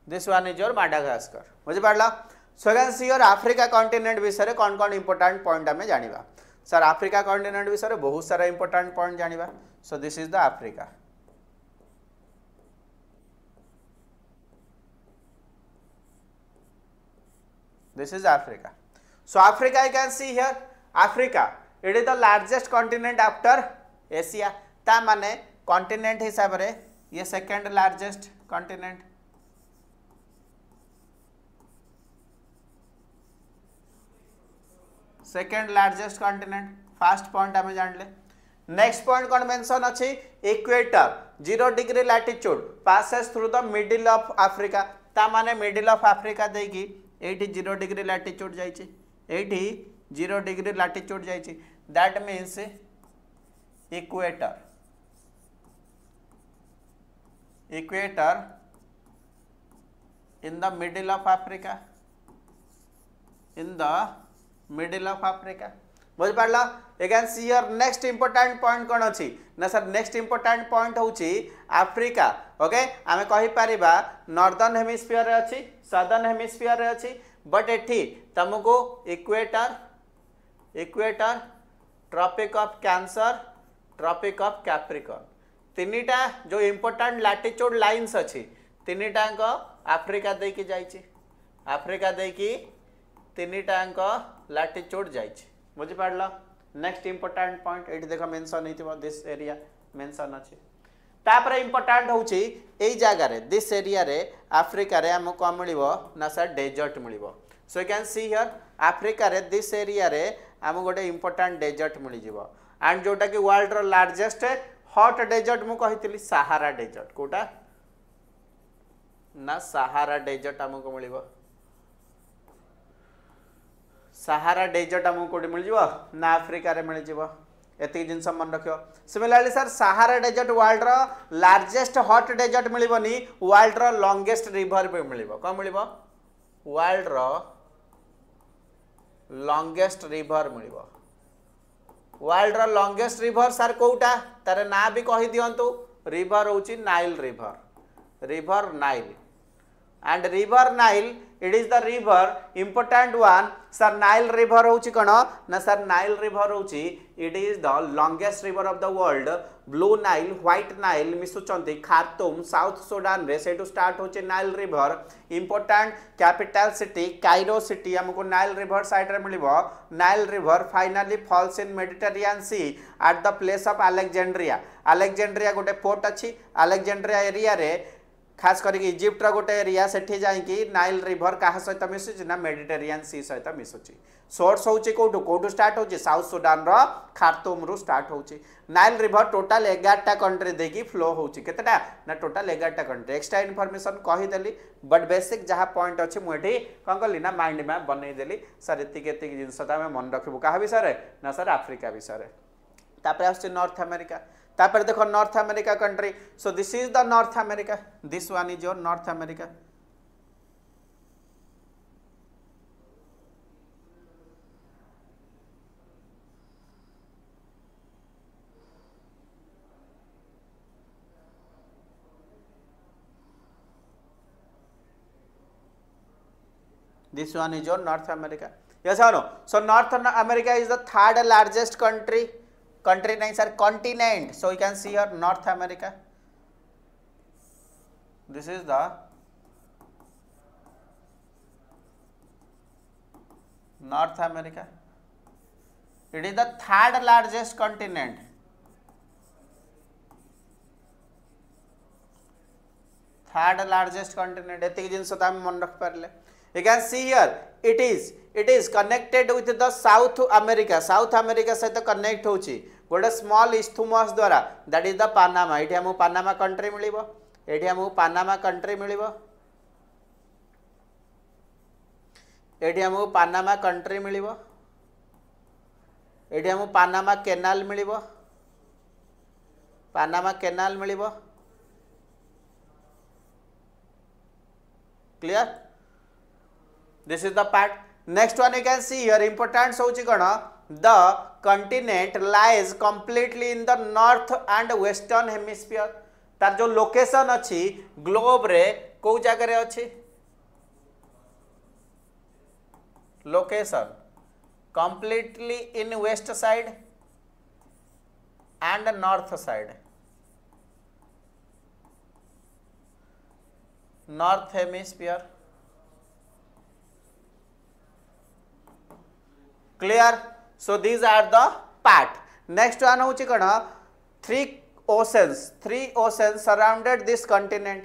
this one is your Madagascar. बुझ पारला। So can see your Africa continent विषय कौन कौन इंपोर्टेंट पॉइंट आमे जानिबा। सर अफ्रीका कॉन्टिनेंट विषय बहुत सारा इंपोर्टेंट पॉइंट जानिबा। So this is the Africa, this is Africa. So Africa you can see here Africa it is the largest continent after Asia, ता माने कॉन्टिनेंट हिसाब रे ये second largest continent, second largest continent. First point आमे जानले। Next point कौन mention अच्छी equator 0 degree latitude passes through the middle of Africa, ता माने मिडिल ऑफ अफ्रीका देकी एठी 0 डिग्री लैटिट्यूड जाइछि, एठी 0 डिग्री लैटिट्यूड जाइछि, that means equator, equator in the middle of Africa, in the middle of Africa. बुझ पारला। You can see your next important point कौन अच्छी ना सर नेक्स्ट इंपोर्टेंट पॉइंट होची अफ्रीका, ओके आमे कहि परिबा नॉर्दर्न हेमिस्फीयर रे अच्छी, सदर्न हेमिस्फीयर रे अच्छी, बट एठी तुमको equator, equator, Tropic of Cancer, Tropic of Capricorn, तीनटा जो इंपोर्टेंट लैटिट्यूड लाइंस अच्छी तीनटांक अफ्रीका देकी जाइछि, अफ्रीका देकी तीनटांक लैटिट्यूड जाइछि। बुझि पारला। नेक्स्ट इंपोर्टेंट पॉइंट एठी देखो मेंशन हेतिबो दिस एरिया मेंशन अछि, तापर इंपोर्टेंट होछि एई जागा रे दिस एरिया रे अफ्रीका रे हमको को मिलिबो ना सर डेजर्ट मिलिबो। So you can see here Africa रे दिस एरिया रे हम गोटे इंपोर्टेंट डेजर्ट मिली जिवो, एंड जोटा कि वर्ल्ड रो लार्जेस्ट हॉट डेजर्ट मु कहितली सहारा डेजर्ट, कोटा ना सहारा डेजर्ट हमको मिलिबो, सहारा डेजर्ट हमको कोठी मिल जिवो ना अफ्रीका रे मिल जिवो, एति जिंस मन रखियो। Similarly sir Sahara desert world रो लार्जेस्ट हॉट डेजर्ट मिलिबोनी, वर्ल्ड रो लॉन्गेस्ट रिवर पे मिलिबो, को मिलिबो वर्ल्ड रो लॉन्गेस्ट रिवर मिलिबो, वर्ल्ड रो लॉन्गेस्ट रिवर सर कोउटा तार ना भी कहि दियंतु रिवर होची Nile river Nile and river Nile it is the river important one sir Nile river होची कण ना sir Nile river होची it is the longest river of the world blue Nile white Nile मिसुचंती Khartoum South Sudan रे सेटू start होची Nile river important capital city Cairo city हमको Nile river side रे मिलिबो Nile river finally falls in Mediterranean sea at the place of Alexandria गोटे port अछि Alexandria area रे खास करके इजिप्ट रो गोटे एरिया सेठी जाई कि नाइल रिवर कहा सहित मिसुची ना मेडिटेरियन सी सहित मिसुची सोर्स होची कोठू स्टार्ट होची साउथ सुडान रो खार्तुम रु स्टार्ट होची नाइल रिवर टोटल 11टा कंट्री देकी फ्लो होची केतेटा ना टोटल 11टा कंट्री एक्स्ट्रा इन्फॉर्मेशन कहि देली बट बेसिक जहा पॉइंट अछि मुठी कोन करली ना माइंड मैप बनै देली सर एतिक जिंस त हम मन रखबो कहा विषय रे ना सर अफ्रीका विषय रे तापर आछे नॉर्थ अमेरिका तापर देखो north America country so this is the north America this one is your north America this one is your North America yes or no so North America is the third largest country nahi sir continent so you can see here North America this is the North America it is the third largest continent एतिक जिनस त हम मन रख Parle you can see here it is connected with the South America सहित connect होची गोटे small इस्थुमस द्वारा that is the Panama एठी हम पानामा कंट्री मिलिबो एठी हम पानामा कंट्री मिलिबो एठी हम पानामा कंट्री मिलिबो एठी हम पानामा कैनाल मिलिबो clear this is the part next one you can see here importance होची कोन the continent lies completely in the north and western hemisphere तार जो लोकेशन अछि ग्लोब रे को जगह रे अछि location completely in west side and north side north hemisphere clear so these are the part next one होची कोन three oceans surrounded this continent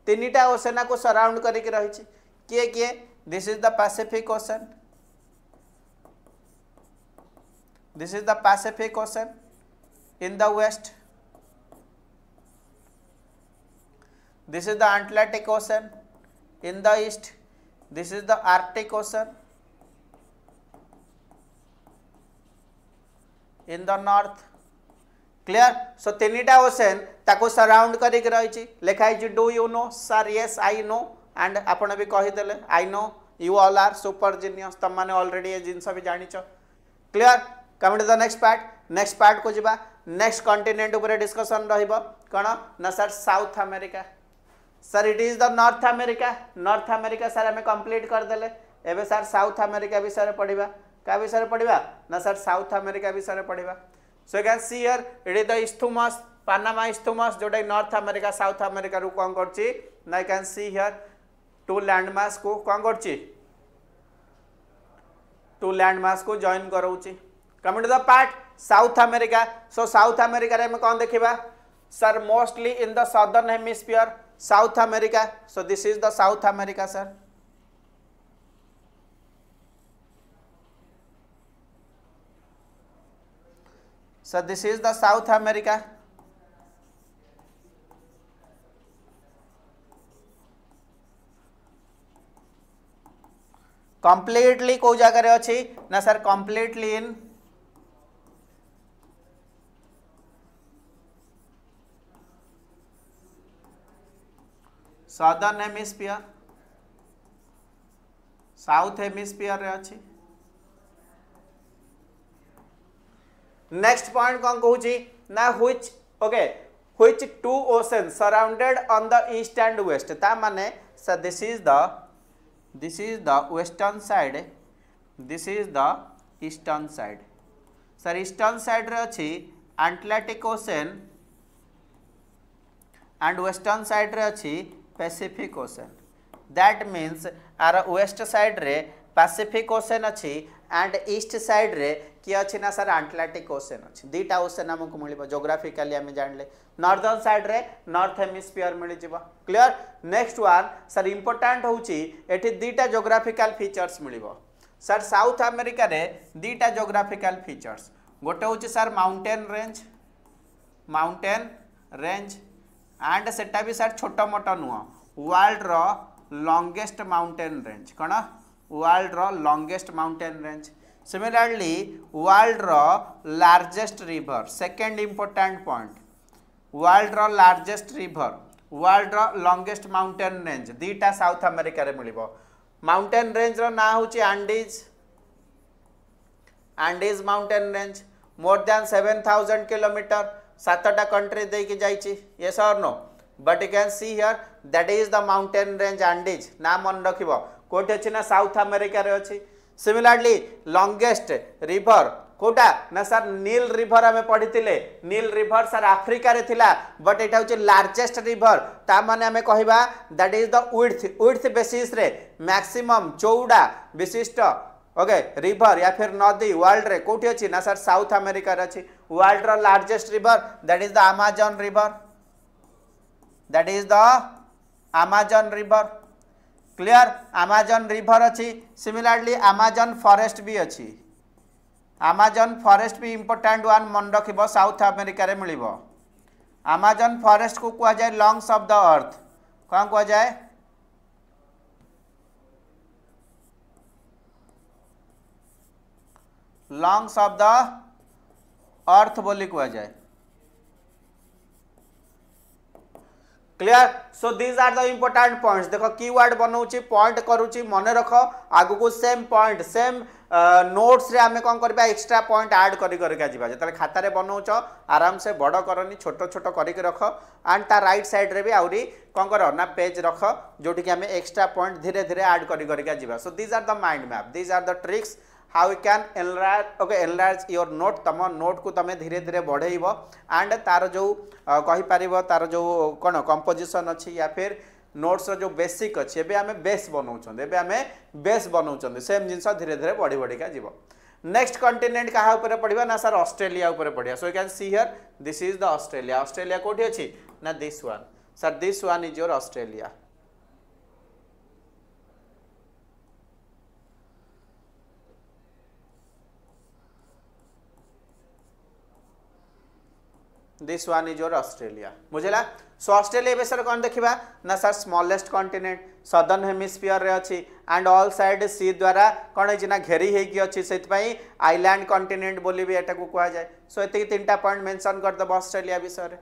तीनटा ओशन को सराउंड करी के रही किए this is the Pacific Ocean in the west this is the Atlantic Ocean in the east this is the Arctic Ocean in the north clear so तीनटा ocean ताको surround करी के रही लिखाई do you know sir yes I know and आपण भी कहि देले I know you all are super genius तुम माने ऑलरेडी ये जिंस भी जानिछ clear come to the next part को जिबा नेक्स्ट कॉन्टिनेंट ऊपर डिस्कशन रहइबो कोन ना sir south America sir it is the north America sir हमें कंप्लीट कर देले एबे सर साउथ अमेरिका विषय पढ़िबा का विषय पढ़िबा ना सर साउथ अमेरिका विषय पढ़िबा so you can see here it is the isthmus Panama isthmus जोटा नॉर्थ अमेरिका साउथ अमेरिका रु कोन करची ना you can see here two landmass को कोन करची टू लैंडमास को जॉइन करौची coming to the part south America so south America रे हम कोन देखिबा sir mostly in the southern hemisphere south America so this is the south America sir so this is the South America completely को जगह रे अछि ना sir completely in southern hemisphere south hemisphere रे अछि नेक्स्ट पॉइंट कौन कहूची ना which okay which two ocean surrounded on the east and west ता माने sir this is the western side this is the eastern side sir eastern side रे अछि Atlantic ocean and western side रे अछि Pacific ocean that means are west side रे Pacific ocean अछि and east side रे कि अछि ना सर अटलांटिक ओशन अछि दीटा ओशन हमको मिलिबो ज्योग्राफिकली हम जानले नॉर्दर्न साइड रे नॉर्थ हेमिस्फीयर मिल जिवो clear next one sir important होउची एठी दीटा ज्योग्राफिकल फीचर्स मिलिबो सर साउथ अमेरिका रे दीटा ज्योग्राफिकल फीचर्स गोटे होउची सर माउंटेन रेंज एंड सेटा भी सर छोटा मोटा नुह वर्ल्ड रो लॉन्गेस्ट माउंटेन रेंज कौन वर्ल्ड रो longest mountain range similarly world रो largest river second important point world रो लार्जेस्ट रिवर वर्ल्ड रो लॉन्गेस्ट माउंटेन रेंज दीटा साउथ अमेरिका रे मिलिबो माउंटेन रेंज रो ना होची Andes mountain range more than 7000 kilometre सातटा कंट्री दे के जाइछि यस और no but you can see here that is the mountain range Andes ना मन रखिबो कोठी अछि ना साउथ अमेरिका रे अछि सिमिलरली लॉन्गेस्ट रिवर कोटा ना सर नील रिवर हमें पढ़िथिले नील रिवर सर अफ्रीका रे थिला बट एटा होछि लार्जेस्ट रिवर ता माने हमें कहिबा that is the width basis रे मैक्सिमम चौड़ा विशिष्ट ओके रिवर या फिर नदी वर्ल्ड रे कोठी अछि ना सर साउथ अमेरिका रे अछि वर्ल्ड रो largest river that is the Amazon river that is the Amazon river clear Amazon river अछि सिमिलरली अमेजन फॉरेस्ट भी अछि अमेजन फॉरेस्ट भी इंपोर्टेंट वन मन रखिबो साउथ अमेरिका रे मिलिबो अमेजन फॉरेस्ट को कहा जाए लंग्स ऑफ द अर्थ कौन कहा जाए लंग्स ऑफ द अर्थ बोली कहा जाए clear so these are the important points देखो कीवर्ड बनाऊची पॉइंट करूची मन रख आगु को सेम पॉइंट सेम नोट्स रे आमे कोन करबा एक्स्ट्रा पॉइंट ऐड करी करिका जिबा जतले खाता रे बनाउछ आराम से बड़ करनी छोट छोट करिक रख एंड ता राइट साइड रे भी आउरी कोन कर ना पेज रख जोटी कि आमे एक्स्ट्रा पॉइंट धीरे धीरे ऐड करी करिका जिबा so these are the mind map these are the tricks how you can enlarge your note तम नोट को तमे धीरे धीरे बढ़ेइबो एंड तार जो कहि पारिबो तार जो कोन कंपोजिशन अछि या फिर नोट्स जो बेसिक अच्छे एबे आमे बेस बनाउछन एबे आमे बेस बनाउछन सेम जिंस धीरे धीरे बढ़ी बढ़ी का जीवो नेक्स्ट कॉन्टिनेंट कहा ऊपर पढ़िबा ना सर ऑस्ट्रेलिया ऊपर पढ़िया सो you can see here this is the Australia Australia कोठी अछि ना this one sir this one is your Australia this one is your Australia बुझला सो ऑस्ट्रेलिया विषय कौन देखा ना sir smallest continent southern hemisphere रे अच्छी एंड ऑल साइड सी द्वारा कौन है ना घेरी होगी अच्छी से आइलैंड कॉन्टिनेंट बोली भी एटा को कहा जाए सो ये तीन पॉइंट मेंशन कर दब ऑस्ट्रेलिया विषय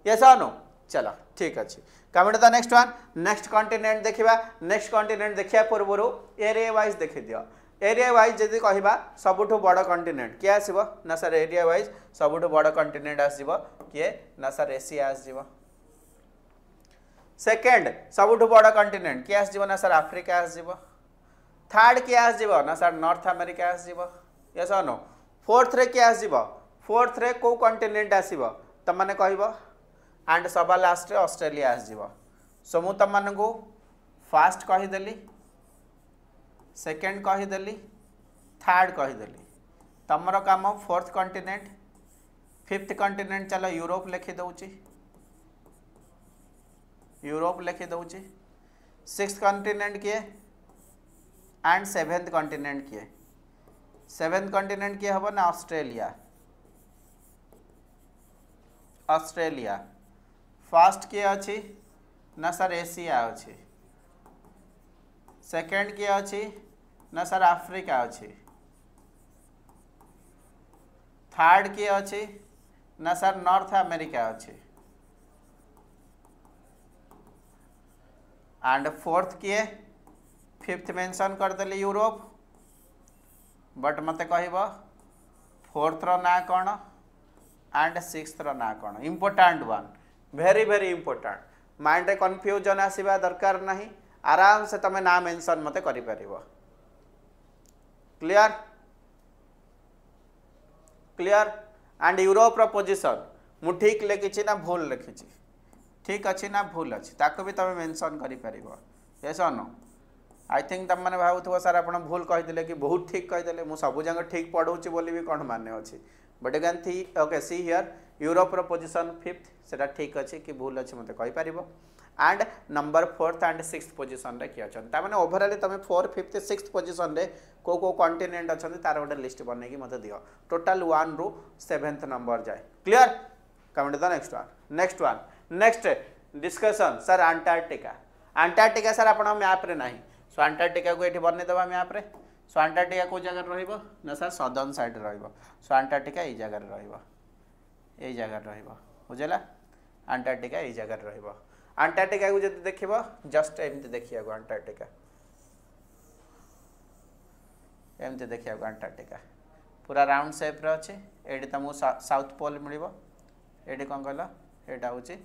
यस और नो चलो ठीक अच्छे comment the next one next continent देखा नेक्स्ट कॉन्टिनेंट देखा पूर्व एरिया वाइज देखी दियो एरिया वाइज जदि कहबा सबुठु बड़ कॉन्टिनेंट किए आसीबो ना सर एरिया वाइज सबुठु बड़ कॉन्टिनेंट आसीबो किए ना सर एशिया आसीबो सेकंड सबुठु बड़ कॉन्टिनेंट किए आसीबो ना सर अफ्रीका आसीबो थर्ड किए आसीबो ना सर नॉर्थ अमेरिका आसीबो यस और नो फोर्थ रे किए आसीबो फोर्थ रे को कॉन्टिनेंट आसीबो त माने कहबो एंड सबा लास्ट रे ऑस्ट्रेलिया आसीबो सो मु त माने को फास्ट कहि देली सेकेंड कहीदेली थर्ड कहीदेली तमर काम फोर्थ कॉन्टिनेंट फिफ्थ कॉन्टिनेंट चलो यूरोप लिखी दउची यूरोप लिखी दउची सिक्स्थ कॉन्टिनेंट किए एंड सेवेंथ कॉन्टिनेंट किए सेवेंथ कॉन्टिनेंट किए हम ना ऑस्ट्रेलिया ऑस्ट्रेलिया फर्स्ट किए अच्छी ना सर एशिया अच्छी सेकेंड किए अच्छी ना सर अफ्रीका अच्छी थर्ड किए अच्छी ना सर नॉर्थ अमेरिका अच्छी एंड फोर्थ किए फिफ्थ मेंशन करदेली यूरोप बट मते कहब फोर्थ रो ना कौन एंड सिक्स्थ रो ना कौन important one very very important mind रे कंफ्यूजन आसीबा दरकार नहीं आराम से तमे ना मेंशन मते करि परिबो क्लियर क्लियर एंड यूरोप रो पोजीशन मु ठीक लिखी ना भूल लिखी ठीक अच्छी ना भूल अच्छी ताको भी तुम मेंशन करि परिबो यस और नो आई थिंक तुम मैंने भावुव सर आप भूल कहीदे कि बहुत ठीक कहीदे मुझे सब जगह ठीक पढ़ाऊँ बोली भी कौन मान्य अच्छी बट अगेन थी ओके सी हियर यूरोप रो पोजीशन फिफ्थ सेटा ठीक अच्छी कि भूल अच्छी मत कहीपर and number fourth and sixth position रे किए अच्छा मैंने ओवरऑल तुम 4 5th 6th पोजीशन रे को कॉन्टिनेंट अच्छा तार गोटे लिस्ट बनई मत दियो टोटाल 1 रू 7th नंबर जाए clear comment the next one next discussion sir Antarctica Antarctica sir आप मैप रे नहीं सो अंटार्कटिका को ये बनईदेवा मैप रे सो अंटार्कटिका को जगह रहिबो ना सर सदर्न साइड रहिबो सो अंटार्कटिका ये जगह रहिबो ये जगह रहिबो बुझला अंटार्कटिका ये जगह रहिबो अंटार्कटिका को जब देखिबो जस्ट एमती देखिया को अंटार्कटिका एमती देखिया को अंटार्कटिका पूरा राउंड शेप रे अछि एडी तमु साउथ पोल मिलिबो एडी कोन कहला एटा होची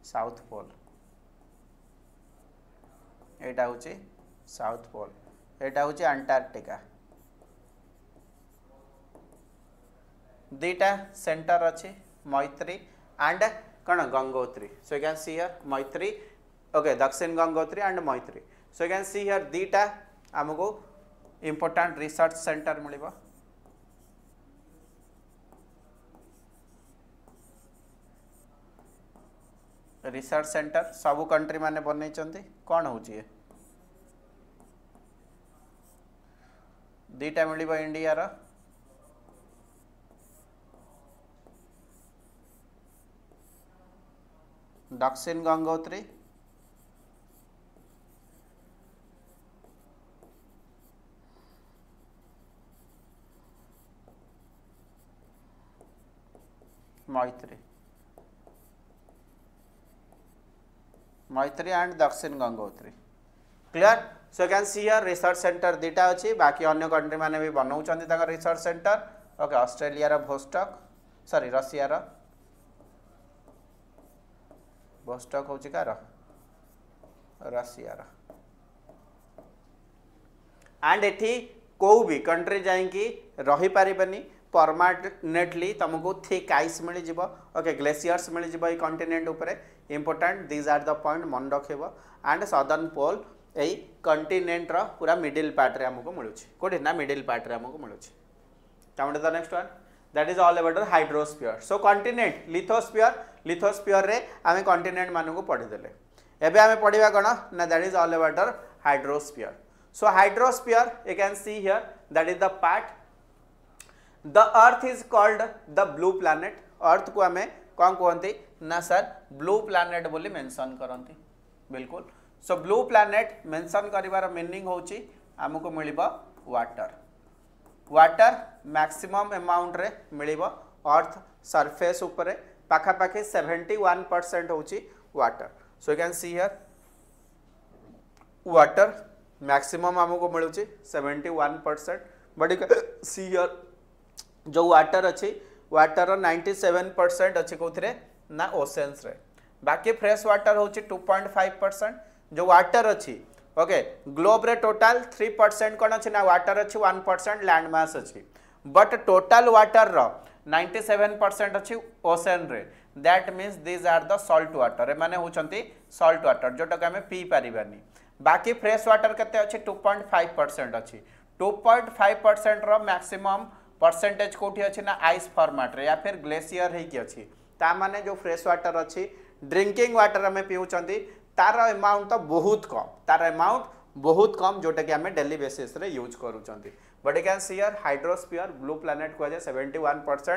साउथ पोल एटा होची साउथ पोल एटा होची अंटार्कटिका दीटा सेंटर अच्छी मैत्री एंड कौन Gangotri so you can see here Maitri okay Dakshin Gangotri and Maitri so you can see here दीटा आमको इंपोर्टेंट रिसर्च सेंटर मिलिबो रिसर्च सेंटर सबू कंट्री माने बनै कौन हो दीटा मिलिबो इंडिया रा दक्षिण गंगोत्री मैत्री Maitri and Dakshin Gangotri clear so can see here research centre दीटा अच्छी बाकी अन्य कंट्री माने भी बनाउछन्ती ताका रिसर्च सेंटर ओके ऑस्ट्रेलिया रा भोस्टक सॉरी रशिया रा भोस्टक होची कार रशिया रा एंड एठी को भी कंट्री जाइकी रही पारिबनी परमानेंटली तुमको थिक आइस मिल जिवो ओके ग्लेशियर्स मिल जिवो ई कॉन्टिनेंट ऊपर important these are the point मन रखिबो एंड सदर्न पोल एई कॉन्टिनेंट रा पूरा मिडिल पार्ट रे हमको मिलुची कोठी ना मिडिल पार्ट रे हमको मिलुची come the next one that is all about hydrosphere so continent lithosphere रे आमे कॉन्टिनेंट मानू को पढ़ी देले एबे आमे पढ़िबा कोन ना that is all about hydrosphere so hydrosphere you can see here that is the part the earth is called the blue planet earth को आमे कौन कहते ना सर ब्लू प्लैनेट बोली मेंशन करती बिल्कुल सो ब्लू प्लैनेट मेंशन करिवार meaning होची हमको मिलिबो वाटर वाटर मैक्सिमम अमाउंट रे मिलिबो अर्थ सरफेस ऊपर पाखा पाखी 71% होची water so you can see here water maximum हमको मिलुची 71% but you can see here जो वाटर अच्छी वाटर 97% अच्छी कौन ना ओशेन्स रे बाकी फ्रेश वाटर होची 2.5% जो वाटर अच्छी ओके ग्लोब रे टोटल 3% कौन अच्छी ना वाटर अच्छी 1% लैंड मास अच्छी बट टोटल वाटर रो 97% अच्छी ओशन रे that means these are the salt water ए माने होचंती सॉल्ट वाटर जोटा के हमें पी पारिबानी बाकी फ्रेश वाटर केते अच्छी 2.5% अच्छी 2.5% रो मैक्सिमम परसेंटेज कोठी अछि ना आइस फॉर्मेट रे या फिर ग्लेशियर हे की अछि ता माने जो फ्रेश वाटर अछि ड्रिंकिंग वाटर हमें पिउचंती तार अमाउंट तो बहुत कम तार अमाउंट बहुत कम जोटा कि हमें डेली बेसिस रे यूज करूचंती but you can see here hydrosphere blue planet को 71%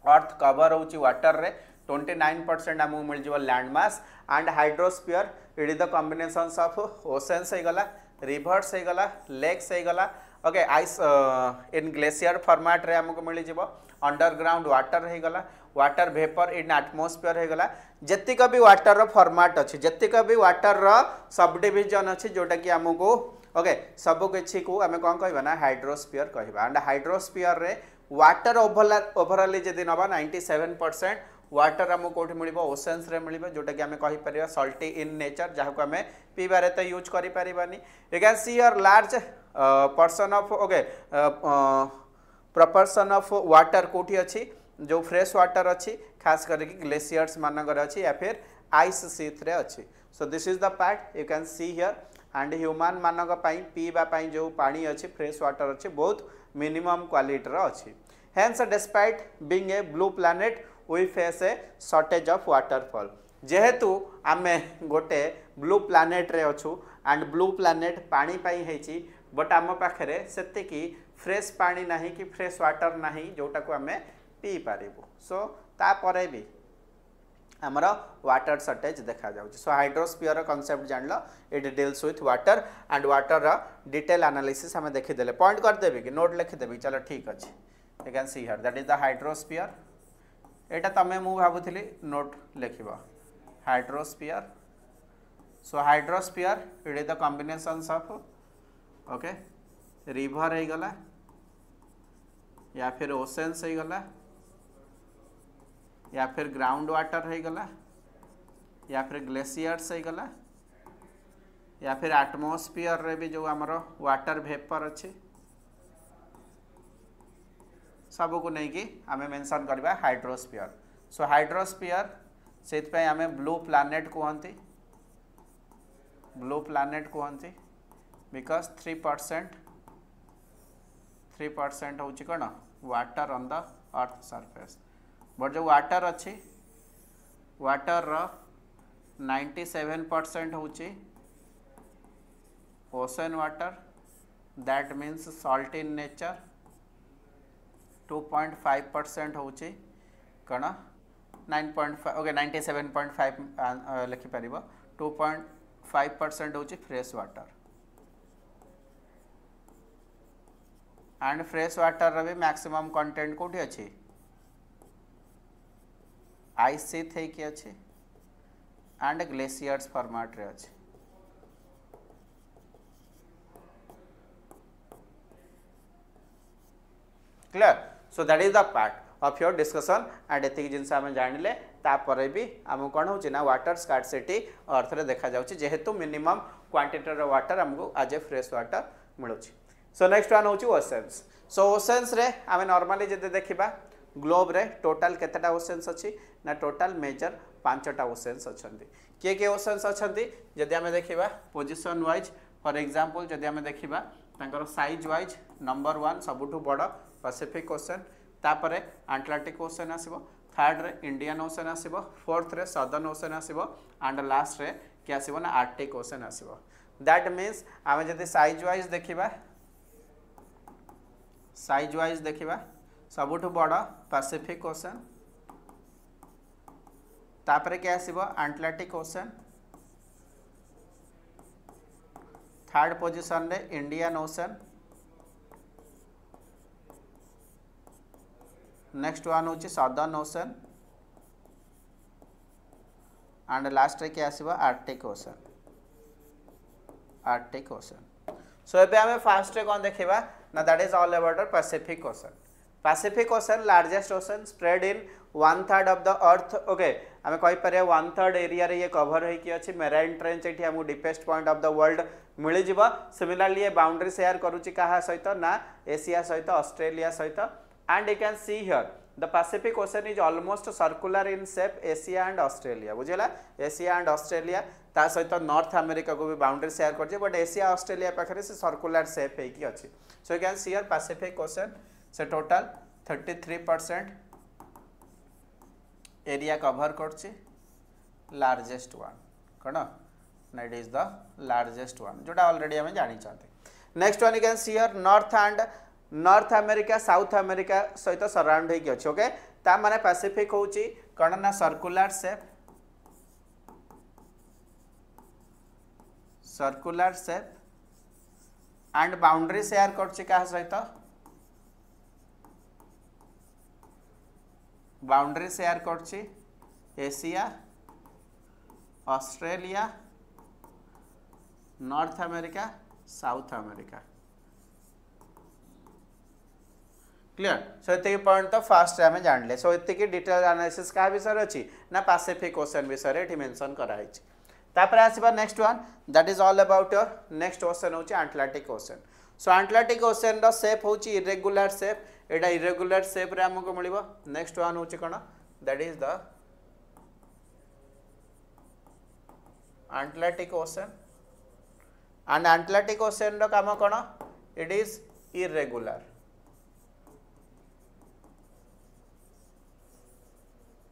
अर्थ कवर होची वाटर रे 29% हमको मिल जिवो land mass and hydrosphere it is the combinations of oceans हे गला रिवर्स हे गला लेक्स हे गला okay ice in glacier format रे हमको मिल जिवो अंडरग्राउंड वाटर हे गला वाटर वेपर इन एटमॉस्फेयर हे गला जतिक भी वाटर रो फॉर्मेट अछि जतिक भी वाटर रो सब डिवीजन अछि जोटा कि हमको ओके सब किछि को हमें कोन कहबा ना हाइड्रोस्फीयर कहबा एंड हाइड्रोस्फीयर रे वाटर ओभरअली जदि नवा 97% वाटर आमको कौटी मिल ओसेन्स रे मिल जोटा कि आम कहीपर सल्टी इन नेचर जहाँ को आम पीबार तो यूज करें। You can see your large person of okay proportion of water कौटी अच्छी जो फ्रेश वाटर अच्छी खास करके ग्लेशियर्स मानकर अच्छी या फिर आइस शीथ रे अच्छी। So this is the part you can see here and human मानक पीवा जो पानी अच्छी फ्रेश वाटर अच्छी बहुत मिनिमम क्वालिटी अच्छी। Hence despite being a blue planet we face a shortage of waterfall जेहेतु आमे गोटे ब्लू प्लैनेट रे अच्छू एंड ब्लू प्लैनेट पानी पाई है बट आम पाखे से फ्रेश पानी नहीं कि फ्रेश वाटर नहीं जोटा को आम पी पारिबु। सो तापरे भी आमर वाटर शॉर्टेज देखा जाउछि। सो हाइड्रोस्फीयर कॉन्सेप्ट जान लो it deals with water and water detail analysis हमें देखीदे पॉइंट करदेवी कि नोट लिखिदेवी चलो ठीक अच्छे। You can see here that is the hydrosphere एटा तमें मु भाबुथिली नोट लिखिबो हाइड्रोस्फीयर। So hydrosphere it is the combinations of okay river हो गला या फिर ओशेन्स हो गला या फिर ग्राउंड वाटर हो गला या फिर ग्लेशियर्स हो गला या फिर एटमॉस्फेयर रे भी जो आमर वाटर वेपर अच्छी सब को नहीं कि आम मेंशन करवा हाइड्रोस्फीयर। सो हाइड्रोस्फीयर से आम ब्लू प्लैनेट कहते ब्लू प्लैनेट कहते बिकॉज 3% हूँ कौन water on the earth surface but जो वाटर अच्छी वाटर 97% हूँ ocean water that means salt in nature 2.5% हूँ कौन 9.5 ओके 97.5 लिखिपर 2.5% हूँ fresh water and fresh water भी मैक्सिमम कंटेंट कौटी अच्छी आइस शीथ होकी अच्छी एंड ग्लेशियर्स फॉर्मेट रे अच्छी। Clear. So that is the part of your discussion and एतिक जिनस आम जानिले तापर भी आम कौन हो वाटर स्कार्सिटी अर्थ रे देखा जाउछि जेहेतु मिनिमम क्वांटिटी रो वाटर हमको आज ए फ्रेश वाटर मिलुछि। सो नेक्स्ट वन हूँ ओशेन्स। सो ओशेन्स रे आम नॉर्मली जदि देखा ग्लोब रे टोटाल केतेटा ओशेन्स अच्छी ना टोटाल मेजर 5टा ओशेन्स अच्छी। किए ओशेन्स अच्छी जदि आम देखा पोजिशन वाइज फॉर एग्जांपल जदि आम देखा तांकर साइज वाइज नंबर 1 सबुठु बड़ पैसिफिक ओशन तापरे आटलांटिक ओशन आसिबो थर्ड रे इंडियन ओशन आसिबो फोर्थ रे सदर्न ओशन आसिबो एंड लास्ट रे कि आसिबो ना आर्कटिक ओशन आसिबो। दैट मीन्स आम जदि साइज वाइज देखा सबुठु बड़ पैसिफिक ओशन तापरे क्या आसिबो आटलांटिक ओशन थर्ड पोजिशन रे इंडियन ओशन नेक्स्ट वन हूँ सदर्न ओशन एंड लास्ट रे क्या आसिबो आर्कटिक ओशन सो एबे हमें फास्ट रे कौन देखा ना that is all about Pacific ocean. Pacific ocean largest ocean spread in 1/3 of the earth okay आम कहीपर 1/3 एरिया रे ये कवर होगी अच्छी मेराइन ट्रेंच ये आमको deepest point of the world मिल जाव। सिमिलरली ये बाउंड्री शेयर करुच्ची क्या सहित ना एशिया सहित ऑस्ट्रेलिया सहित and you can see here the Pacific ocean is almost circular in shape Asia and Australia बुझेगा एशिया एंड ऑस्ट्रेलिया ता सहित नॉर्थ अमेरिका को भी बाउंड्री शेयर कर बट एशिया ऑस्ट्रेलिया पाखे से सर्कुलर शेप होगी अच्छी। So you can see here Pacific ocean से टोटल 33% एरिया कवर करछि लार्जेस्ट वन कौन ना it is the largest one जोटा ऑलरेडी आम जानी चाहते। Next one you can see here north America south America सहित सराउंड होगी अच्छे ओके ता माने पैसिफिक होची कौन ना circular shape and boundary share करछि क्या सहित बाउंड्री शेयर करछि Asia Australia north America south America clear so ये पॉइंट तो फास्ट आम जानले सो ये डिटेल एनालिसिस क्या विषय अच्छी ना पैसिफिक ओशन विषय ये मेंशन कराई तापर आसबा next one that is all about your next ocean होची Atlantic ocean so Atlantic ocean रो शेप होची इरेगुलर शेप एटा इरेगुलर शेप रे हमको मिलिबो नेक्स्ट वन होची कोन that is the Atlantic ocean and Atlantic ocean रो काम कोन it is irregular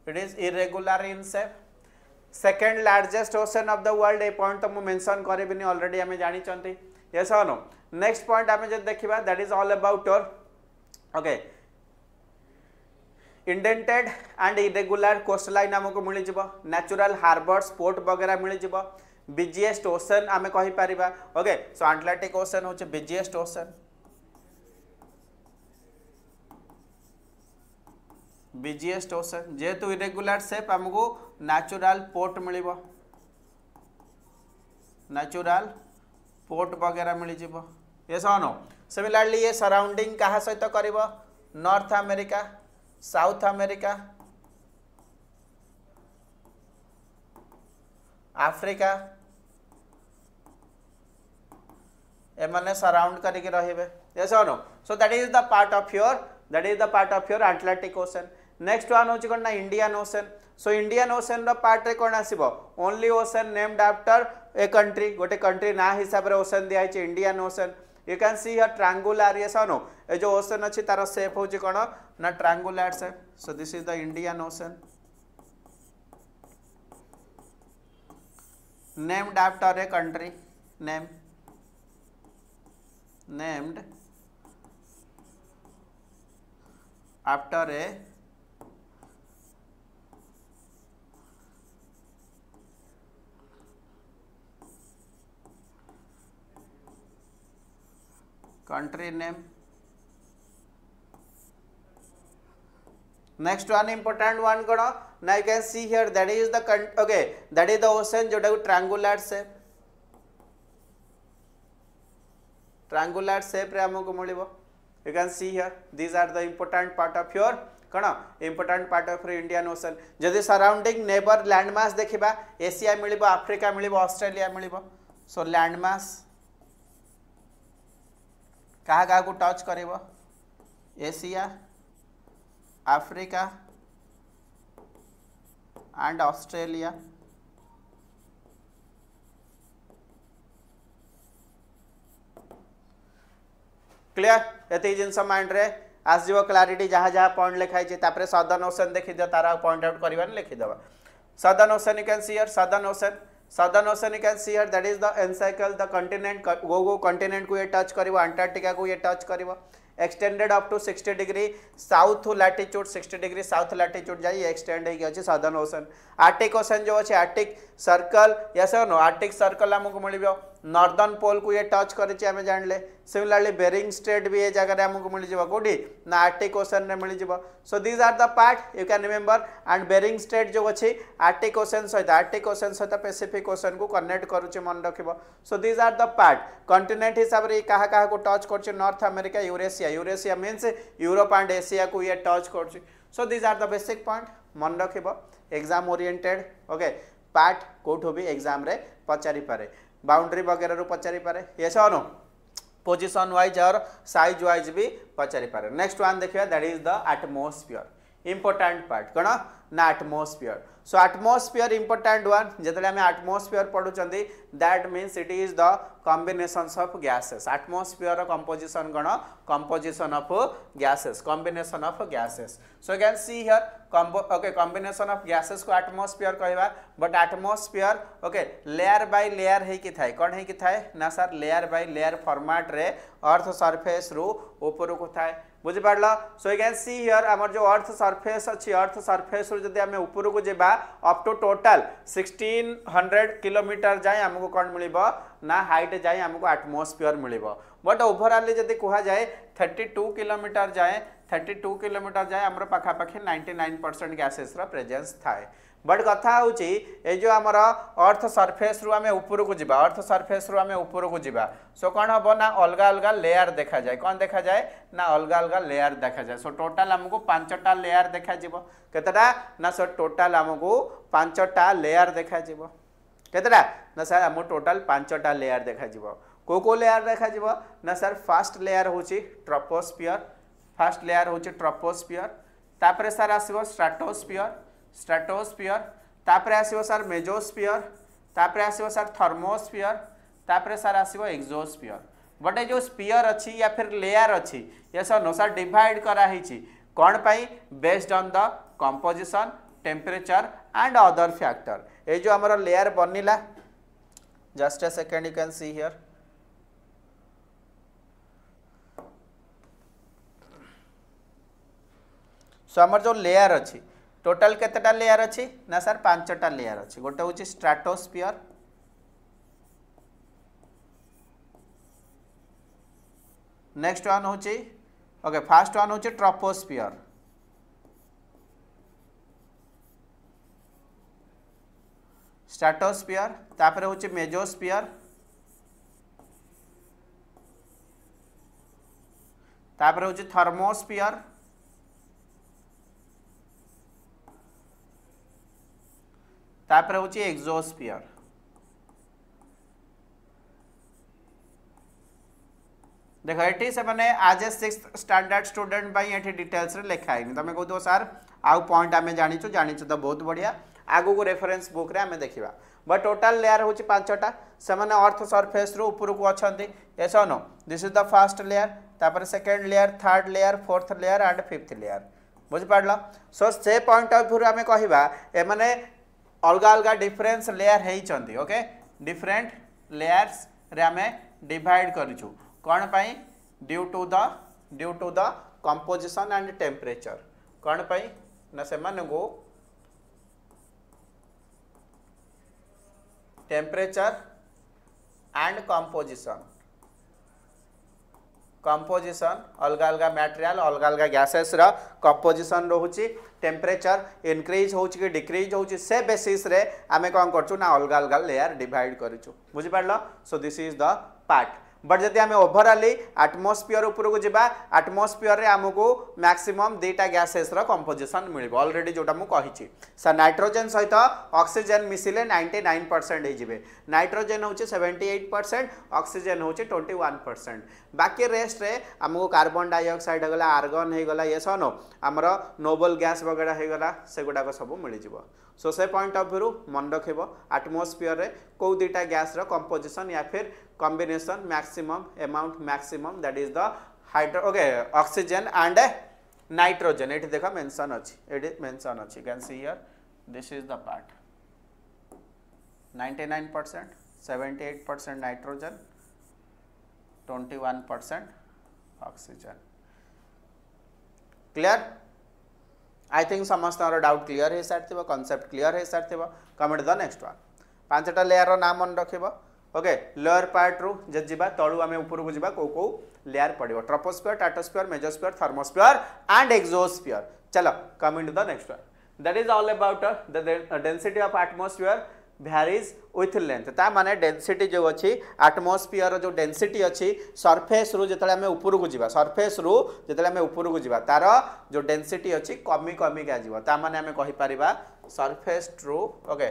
it is irregular in shape second largest ocean of the world a point तो मु मेंशन करबिनी ऑलरेडी हमें जानी चंती यस और नो नेक्स्ट पॉइंट हमें जब देखिबा that is all about your okay indented and irregular coastline हमको मिल जिवो नेचुरल हार्बर्स पोर्ट वगैरह मिल जिवो बिजिएस्ट ओशन हमें कहि परिबा ओके सो अटलांटिक ओशन होचे बिजिएस्ट ओशन बिजिएस्ट ओशन जेहेतु इरेगुलर शेप हमको नेचुरल पोर्ट मिलिबो नेचुरल पोर्ट वगैरह मिल जिवो यस और नो सिमिलरली ये सराउंडिंग कहा सहित करिवो north America south America Africa एमने सराउंड करके रहिबे यस और no so that is the part of your Atlantic ocean next one होची कोन ना Indian ocean so Indian ocean रो पार्ट रे कोन आसीबो only ocean named after a country गोटे कंट्री ना हिसाब रे ओशन दिया है Indian ocean you can see here triangular yes और नो ए जो ओशन अछि तार शेप होची कोन ना triangular shape so this is the Indian ocean named after a country named after a country name next one important one kono now you can see here that is the okay that is the ocean जोटा triangular shape triangular shape रे हमको मिलिबो you can see here these are the important part of your कण important part of your Indian Ocean जदि surrounding neighbor landmass देखिबा Asia मिलिबो Africa मिलिबो Australia मिलिबो so landmass कहा कहा को टच करिवो Asia Africa and Australia clear ये जिनस माइंड रे आसो क्लारिटी जहाँ जहाँ पॉइंट लिखाई तापर सदर्न ओशन देखी दियो तारा पॉइंट आउट करवा लिखिदेव southern ocean you can see here southern ocean you can see here that is the encircle the continent गो कंटिनेंट को ये टच करिवो अंटार्कटिका को ये टच करिवो extended up to 60 degree south latitude 60 degree south latitude जाई extend है कि सदर्न ओशन आर्टिक ओशन जो अच्छे arctic circle yes no arctic circle हमको मिलिबो नॉर्दर्न पोल को ये टच करिछि हमें जानले सिमिलरली बेरिंग स्ट्रेट भी ये जगह रे हमको मिल जिवो कोडी ना आर्टिक ओशन रे मिल जिवो so these are the part you can remember and Bering strait जो अछि आर्टिक ओशन सहित पैसिफिक ओशन को कनेक्ट करूछि मन रखिबो so these are the part continent हिसाब रे कहा कहा को टच करछि north America Eurasia means Europe and Asia को ये टच करछि so these are the basic point मन रखिबो एग्जाम ओरिएंटेड ओके पार्ट कोठो भी एग्जाम रे पचारि पारे बाउंड्री वगैरह रू पचारि पारे यस और नो पोजिशन वाइज और साइज वाइज भी पचारि पारे नेक्स्ट वन देखिए that is the atmosphere important part कौन ना atmosphere so atmosphere important one जिते आम एटमॉस्फेयर पढ़ुंट that means it is the combinations of gases atmosphere composition कौन composition of gases combination of gases so you can see here okay combination of gases को atmosphere कहवा but atmosphere okay layer by layer है कि थाए कौन है कि थाए ना sir layer by layer format रे अर्थ सरफेस रु ऊपर को थाए बुझी पारल सो यू कैन सी हियर हमर जो अर्थ सरफेस अछि अर्थ सरफेस रु जदि हमें ऊपर को जेबा अप टू टोटल 1600 किलोमीटर जाए हमको कौन मिलिबो ना हाइट जाए हमको एटमॉस्फेयर मिलिबो बट ओवरऑल जदि कहा जाए 32 किलोमीटर जाए 32 किलोमीटर जाए आमर पाखापाखि 99% गैसेस प्रेजेंस थाए बट कथा हूँ ये जो आमर अर्थ सरफेस रु आम ऊपर को जीवा अर्थ सरफेस रु आम ऊपर को जीवा सो कौन हम ना अलग अलग लेयर देखा जाए कौन देखा जाए ना अलग अलग लेयर देखा जाए सो टोटाल आमको 5टा लेयर देखा केतटा ना सर टोटाल आमको 5टा लेयर देखा केतटा ना सर आम टोटाल 5टा लेयर देखा को लेयर देखा ना सर फास्ट लेयर हूँ ट्रोपोस्फियर फास्ट लेयर हूँ ट्रोपोस्फियर तापर सर आसो स्ट्राटोस्फियर स्ट्राटोस्फियर तापर आसो सर मेजोस्फियर तापर आसो सर थर्मोस्फियर तापर सर आसो एक्सोस्फियर बट जो स्फीयर अच्छी या फिर लेयर अच्छी ये सब नो सर डिवाइड कराई कौन पाई based on the composition temperature and other factor ये जो आमर लेयर बनिला just a second you can see here so आमर जो लेयर अच्छी टोटाल केतेटा लेयर अच्छी ना सर 5टा लेयर अच्छी गोटे हूँ स्ट्राटोस्फियर नेक्स्ट वन हूँ ओके फास्ट वन हूँ ट्रोपोस्फियर स्ट्राटोस्फियर तापर हूँ मेजोस्फियर तापर हूँ थर्मोस्फियर तापर हूँ एक्सोस्फियर देख ये से मैंने आज ए 6th स्टैंडर्ड स्टूडेंट ये डिटेल्स लिखाई तुम कहते सर आउ पॉइंट आम जानी तो बहुत बढ़िया आगू को रेफरेंस बुक रे आम देखा बट टोटाल लेयर हूँ 5टा से अर्थ सरफेस रु ऊपर को अच्छा yes no this is the first layer तापर second layer third layer fourth layer and fifth layer बुझिपार सो से पॉइंट ऑफ व्यू आम कहवा एमाने अलग अलग डिफरेंस लेयर होती ओके डिफरेंट लेयर्स रे आम डिवाइड करूँ कौन पाई due to the composition and temperature कौन पाई ना से टेम्परेचर एंड कंपोजिशन अलग अलग मटेरियल अलग अलग गैसेस रा कंपोजिशन रोचे टेम्परेचर इंक्रीज हो कि डिक्रीज हो से बेसिस रे आमे कौन करछु ना अलग अलग लेयर डिवाइड करूँ बुझिपार so this is the part but जदि आम ओभराली आटमोस्फियर ऊपर को जीवा आटमोस्फियर रे आमको मैक्सिमम 2टा गैसेस रो कंपोजिशन मिल ऑलरेडी जोटा मु कही सर नाइट्रोजन सहित ऑक्सीजन मिसिले 99% हो नाइट्रोजन हूँ 78% ऑक्सीजन हूँ 21% बाकी रेस्ट रे आमको कार्बन डाइऑक्साइड होगला आर्गन होगला ये नो आमर नोबल गैस वगैरह होगला से गुड़ाक सब मिल सो से पॉइंट ऑफ व्यू मन रखिब आटमोस्फियर रे को 2टा गैस रो कंपोजिशन या फिर combination maximum amount maximum that is the hydro okay oxygen and nitrogen ये देखो मेंशन अच्छी can see here this is the part 99% 78% nitrogen 21% oxygen clear I think समस्त doubt clear हो सारी कॉन्सेप्ट क्लियर हो सारी कमेंट द नेक्स्ट वन 5टा layer नाम मन रखिब ओके लोअर पार्ट रु जब जीवा तलू आम ऊपर को जीवा को लेयर पड़ो troposphere stratosphere mesosphere thermosphere and exosphere चलो coming to the next one that is all about the density of atmosphere varies with length ता माने डेंसिटी जो अच्छी एटमॉस्फेयर जो डेंसिटी अच्छी सरफेस रु जतले हमें ऊपर को जीवा सरफेस रु जतले हमें ऊपर को जीवा तार जो डेंसिटी अच्छी कमी कमी का जीवा ता माने हमें कहि परिबा सरफेस रु okay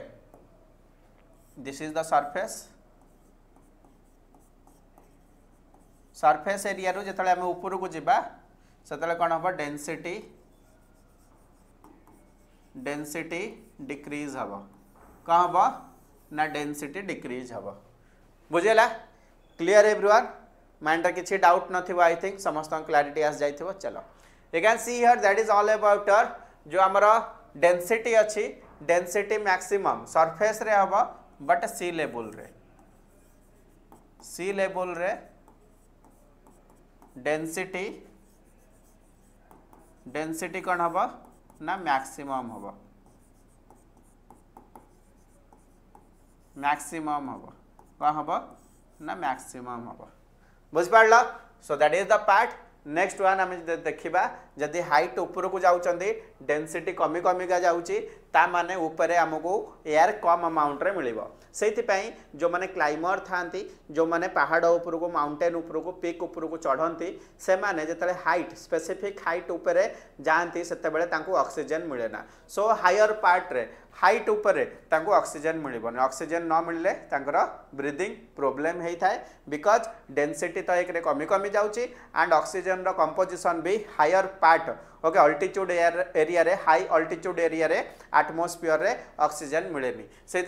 this is the surface area रु जतले हमें ऊपर को जीवा सेतले कोन हबो डेंसिटी डिक्रीज हबो कहाँ हम ना डेंसिटी डिक्रीज हम बुझेगा क्लीयर एवरीवन माइंड किसी डाउट नथिबो आई थिंक समस्त क्लैरिटी आस जाइथिबो चलो you can see here that is all about जो हमर डेंसिटी अच्छी डेंसिटी मैक्सिमम सरफेस रे हम बट सी लेवल रे डेंसिटी कौन हम ना मैक्सिमम हम मैक्सिमम हम कौन हम ना मैक्सिमम हम बुझिपार so that is the part next one आम देखा जदि हाइट ऊपर को जाऊँगी डेनसीटी कमी कमिका जाऊँगी ता माने ऊपर आमको एयर कम अमाउंट रे मिलिबो से जो माने क्लाइमर थांती जो माने पहाड़ ऊपर को माउंटेन ऊपर को पीक ऊपर को चढ़ती से माने जतले हाइट स्पेसिफिक हाइट ऊपर जाती से ऑक्सीजन मिले ना सो हायर पार्ट रे हाइट ऊपर ऑक्सीजन मिलबनी ऑक्सीजन न मिलले तांकर ब्रीदिंग प्रोब्लेम होता है बिकॉज डेंसिटी तो एक कमी कमी जाऊँगी एंड ऑक्सीजन रो कंपोजिशन भी higher part okay altitude area रे हाई अल्टीट्यूड एरिया रे एटमॉस्फेयर रे ऑक्सीजन मिलेनी से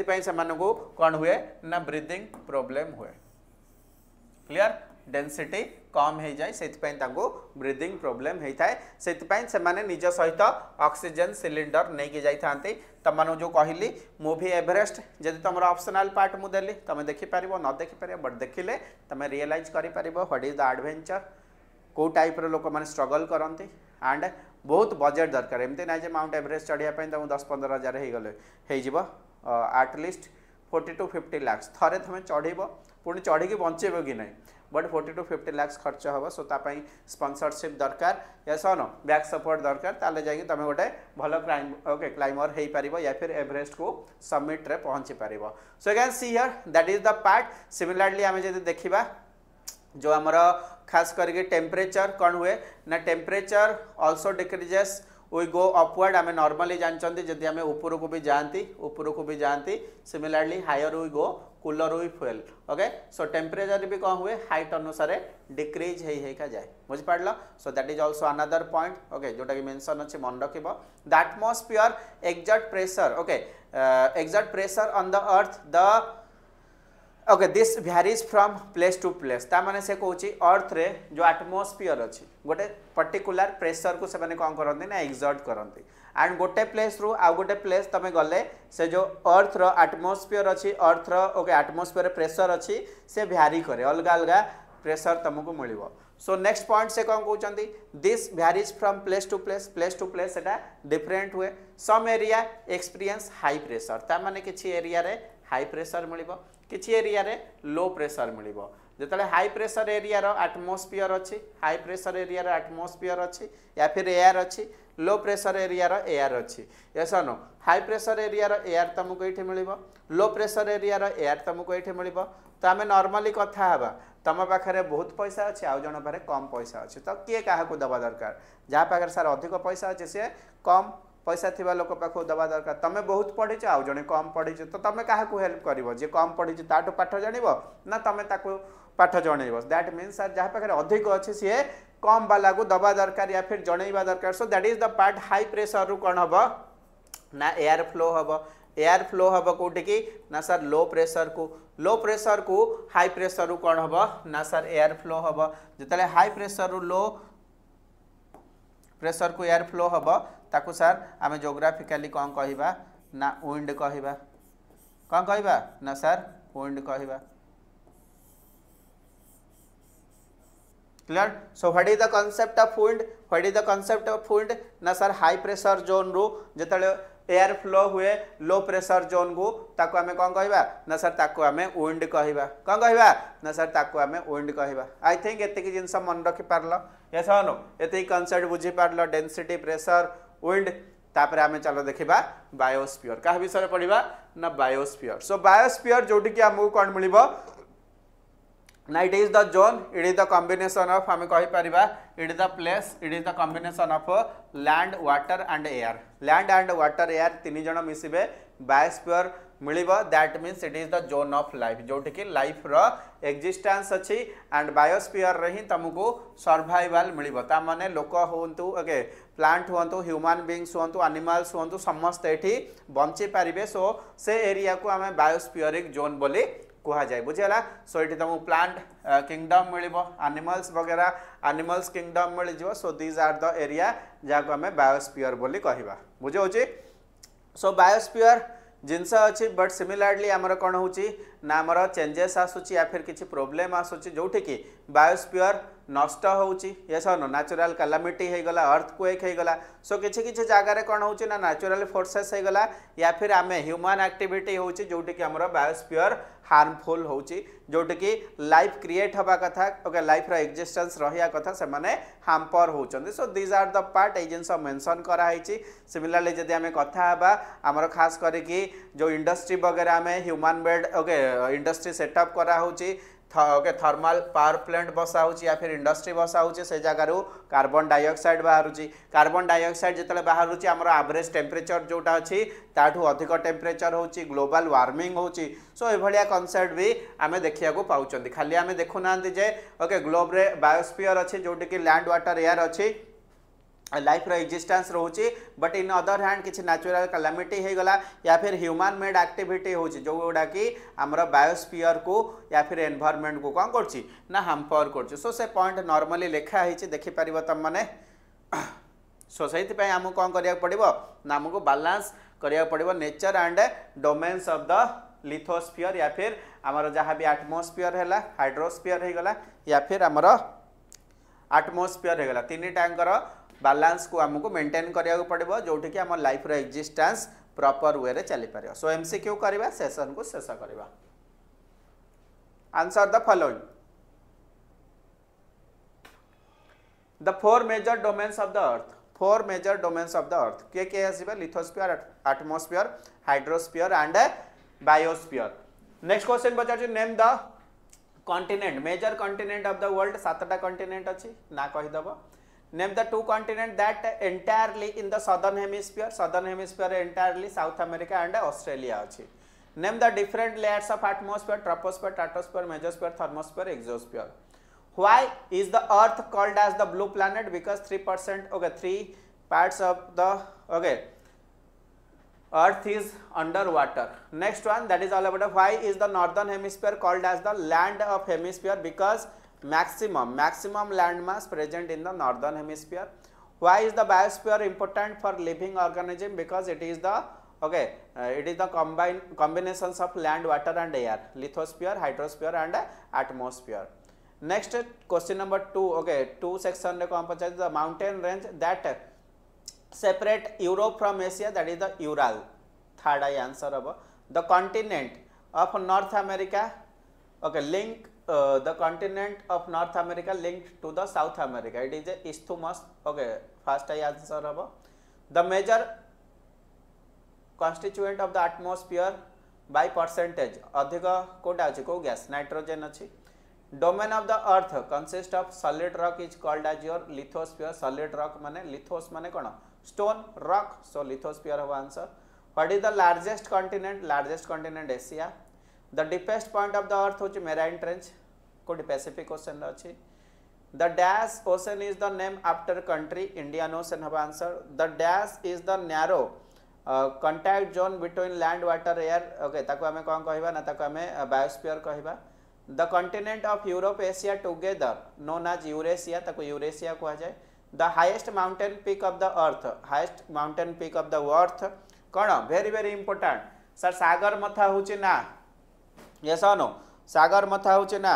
कौन हुए ना ब्रीदिंग प्रोब्लेम हुए क्लियर डेंसिटी कम हो जाए से ब्रीदिंग प्रोब्लेम होता है से माने निज सहित ऑक्सीजन सिलिंडर नहीं कि जाइथांती तुम जो कहली मूवी एवरेस्ट जब तुम ऑप्शनल पार्ट मुझे तुम देखिपार न देखिपार बट देखिले तुम रियलाइज कर व्हाट इज द एडवेंचर कौ टाइप लोक मैंने स्ट्रगल करती एंड बहुत बजेट दरकार एमती ना माउंट एवरेस्ट चढ़ाई तुम 10-15 हजार हो एटलिस्ट 40 to 50 लाख थे तुम चढ़ब पुणी चढ़ी बचेब कि नहीं बट 40 to 50 लाख खर्च हम सो तापाई स्पॉन्सरशिप दरकार या सन बैक सपोर्ट दरकार ताले जाइए तुम गोटे भल क्लाइमर हो पार या फिर एवरेस्ट को समिट रे पहुँची पार so again see here that is the part similarly आम जब देखा जो आमर खास करके टेम्परेचर कौन हुए ना temperature also decreases we go upward आम नॉर्मली जानते जदि आम ऊपर को भी जाती similarly higher we go cooler we feel okay so temperature भी कौन हुए हाइट अनुसार डिक्रीज होगा जाए बुझिपार so that is also another point okay जोटा कि मेंशन अच्छे मन रख the atmosphere exert pressure okay exert pressure on the earth the okay this varies from place to place ता माने से कहूँ अर्थ रे जो एटमॉस्फेयर अच्छी गोटे पर्टिकुलर प्रेशर को से कौन करती ना एक्सर्ट करती एंड गोटे प्लेस रु आउ गोटे प्लेस तुम गले से जो अर्थ रो एटमॉस्फेयर अच्छी अर्थ रो ओके एटमॉस्फेयर प्रेशर अच्छी से भ्यारी करे अलग अलग प्रेशर तुमको मिल सो नेक्स्ट पॉइंट से कौन कहते this varies from place to place सेटा डिफरेंट हुए some area experience high pressure ता माने किछि एरिया रे हाई प्रेशर मिलिबो किछि एरिया रे लो प्रेशर मिलिबो जेतले हाई प्रेशर एरिया रो एटमॉस्फेयर अच्छी हाई प्रेशर एरिया रो एटमॉस्फेयर अच्छी या फिर एयर अच्छी लो प्रेशर एरिया रो एयर अच्छी yes no high pressure area रो एयर तुमको ये मिलिबो लो प्रेशर एरिया रो एयर तुमको ये मिलिबो तो आम नॉर्मली कथा हवा तुम पाखे बहुत पैसा अच्छे आउ जन पाखे कम पैसा अच्छे तो किए क्या दबा दरकार जहाँ पाखे सार अधिक पैसा अच्छे सी कम पैसा थिबा लोक पाखु दबा दरकार तुम बहुत पढ़ी आउ जड़े कम पढ़ी तो तुम क्या हेल्प कर जी कम पढ़ी ताठू पाठ जानिब ना तुम ताकू पाठ जनइब दैट मीन्स सर जहाँ पाखे अधिक अच्छे सी कम वाला को दबा दरकार या फिर जनइबा दरकार सो that is the part high pressure रु कौन हम ना एयर फ्लो हम कौटी की ना सर लो प्रेशर को हाई प्रेशर रु कौन हम ना सर एयर फ्लो हम जिते हाई प्रेशर रु लो प्रेशर को एयर फ्लो हम ताकू सर आम जोग्राफिकाली कौन कहवा ना विंड कहवा कौन कहवा ना सर विंड कहवा clear so what is the concept of wind ना सर हाई प्रेशर जोन रु जिते एयर फ्लो हुए लो प्रेशर जोन को ताको आमे कौन कहवा ना सर ताको आमे विंड कहवा कौन कहवा ना सर ताको आमे विंड कहवा आई थिंक एतिक जिनस मन रखि पारलो यस और नो एतिक कांसेप्ट बुझी पारलो डेंसिटी प्रेशर विंड तापर आमे चलो देखिबा बायोस्फीयर का विषय पढ़िबा ना बायोस्फीयर सो बायोस्फीयर जोटी कि हमहु कोन मिलिबो ना it is the zone it is the combination of आम कहि परिबा it is the place it is the combination of land water and air तीन जन मिसिबे बायोस्फीयर मिलिबो that means it is the zone of life जोटी कि life रो एक्जिस्टेंस अच्छी एंड बायोस्फीयर रे ही तुमको सर्वाइवल मिलिबो ता माने लोक होंतु ओके प्लांट होंतु ह्यूमन बीइंग्स होंतु एनिमल्स होंतु समस्त एठी बंची पारिबे सो से एरिया को आमे बायोस्फीयरिक जोन बोली कह जाए बुझीगला सो ये तुमको प्लांट किंगडम मिल एनिमल्स वगैरह एनिमल्स किंगडम मिल जाव so these are the area जहाँ को आम बायोस्फीयर बोली कहवा बुझे सो बायोस्फीयर जिनस अच्छी बट सिमिलरली आमर कौन हो ना आमर चेंजेस आसूची या फिर किसी प्रोब्लेम आसूची जोठी कि बायोस्फीयर नष्ट होउची यस नो नेचुरल कैलामिटी हो गला अर्थक्वेक हो गला सो किछि किछि जगार कौन होउची ना नेचुरल फोर्सेस हो गला या फिर आमे ह्यूमन एक्टिविटी होउची जोटी कि हमर बायोस्फीयर हार्मफुल होउची जोटी कि लाइफ क्रिएट हवा कथा ओके लाइफ रो एक्जिस्टेंस रहिया कथा से माने हाम्पर होउचंदी so these are the part ए जिंस मेंशन करा हिची सिमिलरली जदि आमे कथा हबा हमर खास करी कि जो इंडस्ट्री वगैरह में human made okay industry setup करा होउची ओके थर्मल पावर प्लांट बसा होची या फिर इंडस्ट्री बसा होची से जगार कार्बन डाइऑक्साइड बाहरुची कार्बन डाइऑक्साइड जितले बाहरुची हमर एवरेज टेम्परेचर जोटा अछि ताठू अधिक टेम्परेचर होची ग्लोबल वार्मिंग होची सो ए भलिया कांसेप्ट भी आमे देखिया को पाउचंदी खाली आमे देखु नांती जे ओके ग्लोब रे बायोस्फीयर अछि जोटी कि लैंड वाटर एयर अछि लाइफ रो एक्जिस्टेंस रोची बट इन अदर हैंड किसी नेचुरल कैलामिटी हो गला या फिर ह्यूमन मेड एक्टिविटी होची जो गुडा कि हमर बायोस्फीयर को या फिर एनवायरनमेंट को कोन करची ना हाम्पर करची सो से पॉइंट नॉर्मली लिखा हिची देखि परिबो तम माने सो सेति पय हमु कोन करिया पड़िबो ना हमको बैलेंस करिया पड़िबो nature and domains of the lithosphere या फिर हमर जहां भी एटमॉस्फेयर हैला हाइड्रोस्फीयर हे गला या फिर हमर एटमॉस्फेयर हे गला तीन टांकर बैलेंस को हमको मेंटेन करिया पड़िबो जोठी कि हमर लाइफ रो एक्जिस्टेंस प्रॉपर वे रे चली परियो सो एमसीक्यू करबा सेशन को शेष करबा answer the following the four major domains of the earth four major domains of the earth के आसीबा lithosphere atmosphere hydrosphere and biosphere next question बचाछु name the continent major continent of the world सातटा continent अछि ना कहि दबो name the two continents that entirely in the southern hemisphere entirely South America and Australia achi name the different layers of atmosphere troposphere stratosphere mesosphere thermosphere exosphere why is the earth called as the blue planet because 3% okay 3 parts of the okay earth is underwater next one that is all about why is the northern hemisphere called as the land of hemisphere because maximum land mass present in the northern hemisphere why is the biosphere important for living organism because it is the okay it is the combinations of land water and air lithosphere hydrosphere and atmosphere next question number 2 okay 2 section re kom pachari the mountain range that separate Europe from Asia that is the Ural third answer hobo the continent of North America okay link the continent of North America linked to the South America it is a isthmus okay first answer hobo the major constituent of the atmosphere by percentage अधिक कोटा अछि को gas nitrogen अछि domain of the earth consist of solid rock is called as your lithosphere solid rock माने लिथोस माने कोन stone rock so lithosphere होबा answer what is the largest continent Asia the deepest point of the earth which marine trench code Pacific ocean अछि the dash ocean is the name after country Indian Ocean have answer the dash is the narrow contact zone between land water air okay ताको हमें कोन कहबा ना ताको हमें biosphere कहबा the continent of Europe Asia together known as Eurasia ताको Eurasia कहा जाय the highest mountain peak of the earth कोन very important सर सागर मथा होची ना yes or no सागर मथा होची ना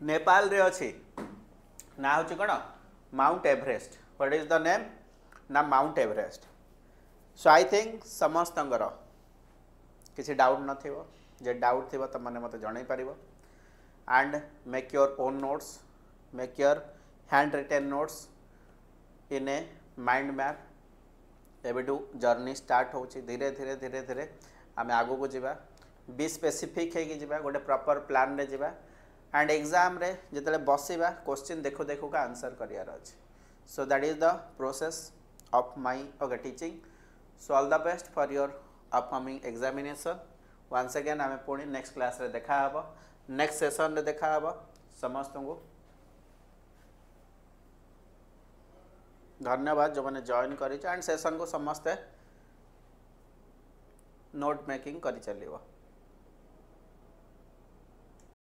नेपाल रे अछि ना होची कोन Mount Everest what is the name ना Mount Everest so I think समस्तंगर किसी डाउट नथिबो जे डाउट थिबो त माने मते जणाई परिबो and make your own notes make your hand written notes in a mind map एबेटू जर्नी स्टार्ट होची धीरे धीरे धीरे धीरे आमे आगो को जिबा बी स्पेसिफिक है कि जिबा गोटे प्रॉपर प्लान रे जिबा एंड एग्जाम रे जतले बसिबा क्वेश्चन देखो देखो का आंसर करियार अछि so that is the process of my okay teaching so all the best for your upcoming examination once again आमे पुणी नेक्स्ट क्लास रे देखा हबो नेक्स्ट सेशन रे देखा हबो समस्त को धन्यवाद जो मैंने जॉइन करी एंड सेशन को समस्ते नोट मेकिंग करी चलिबो।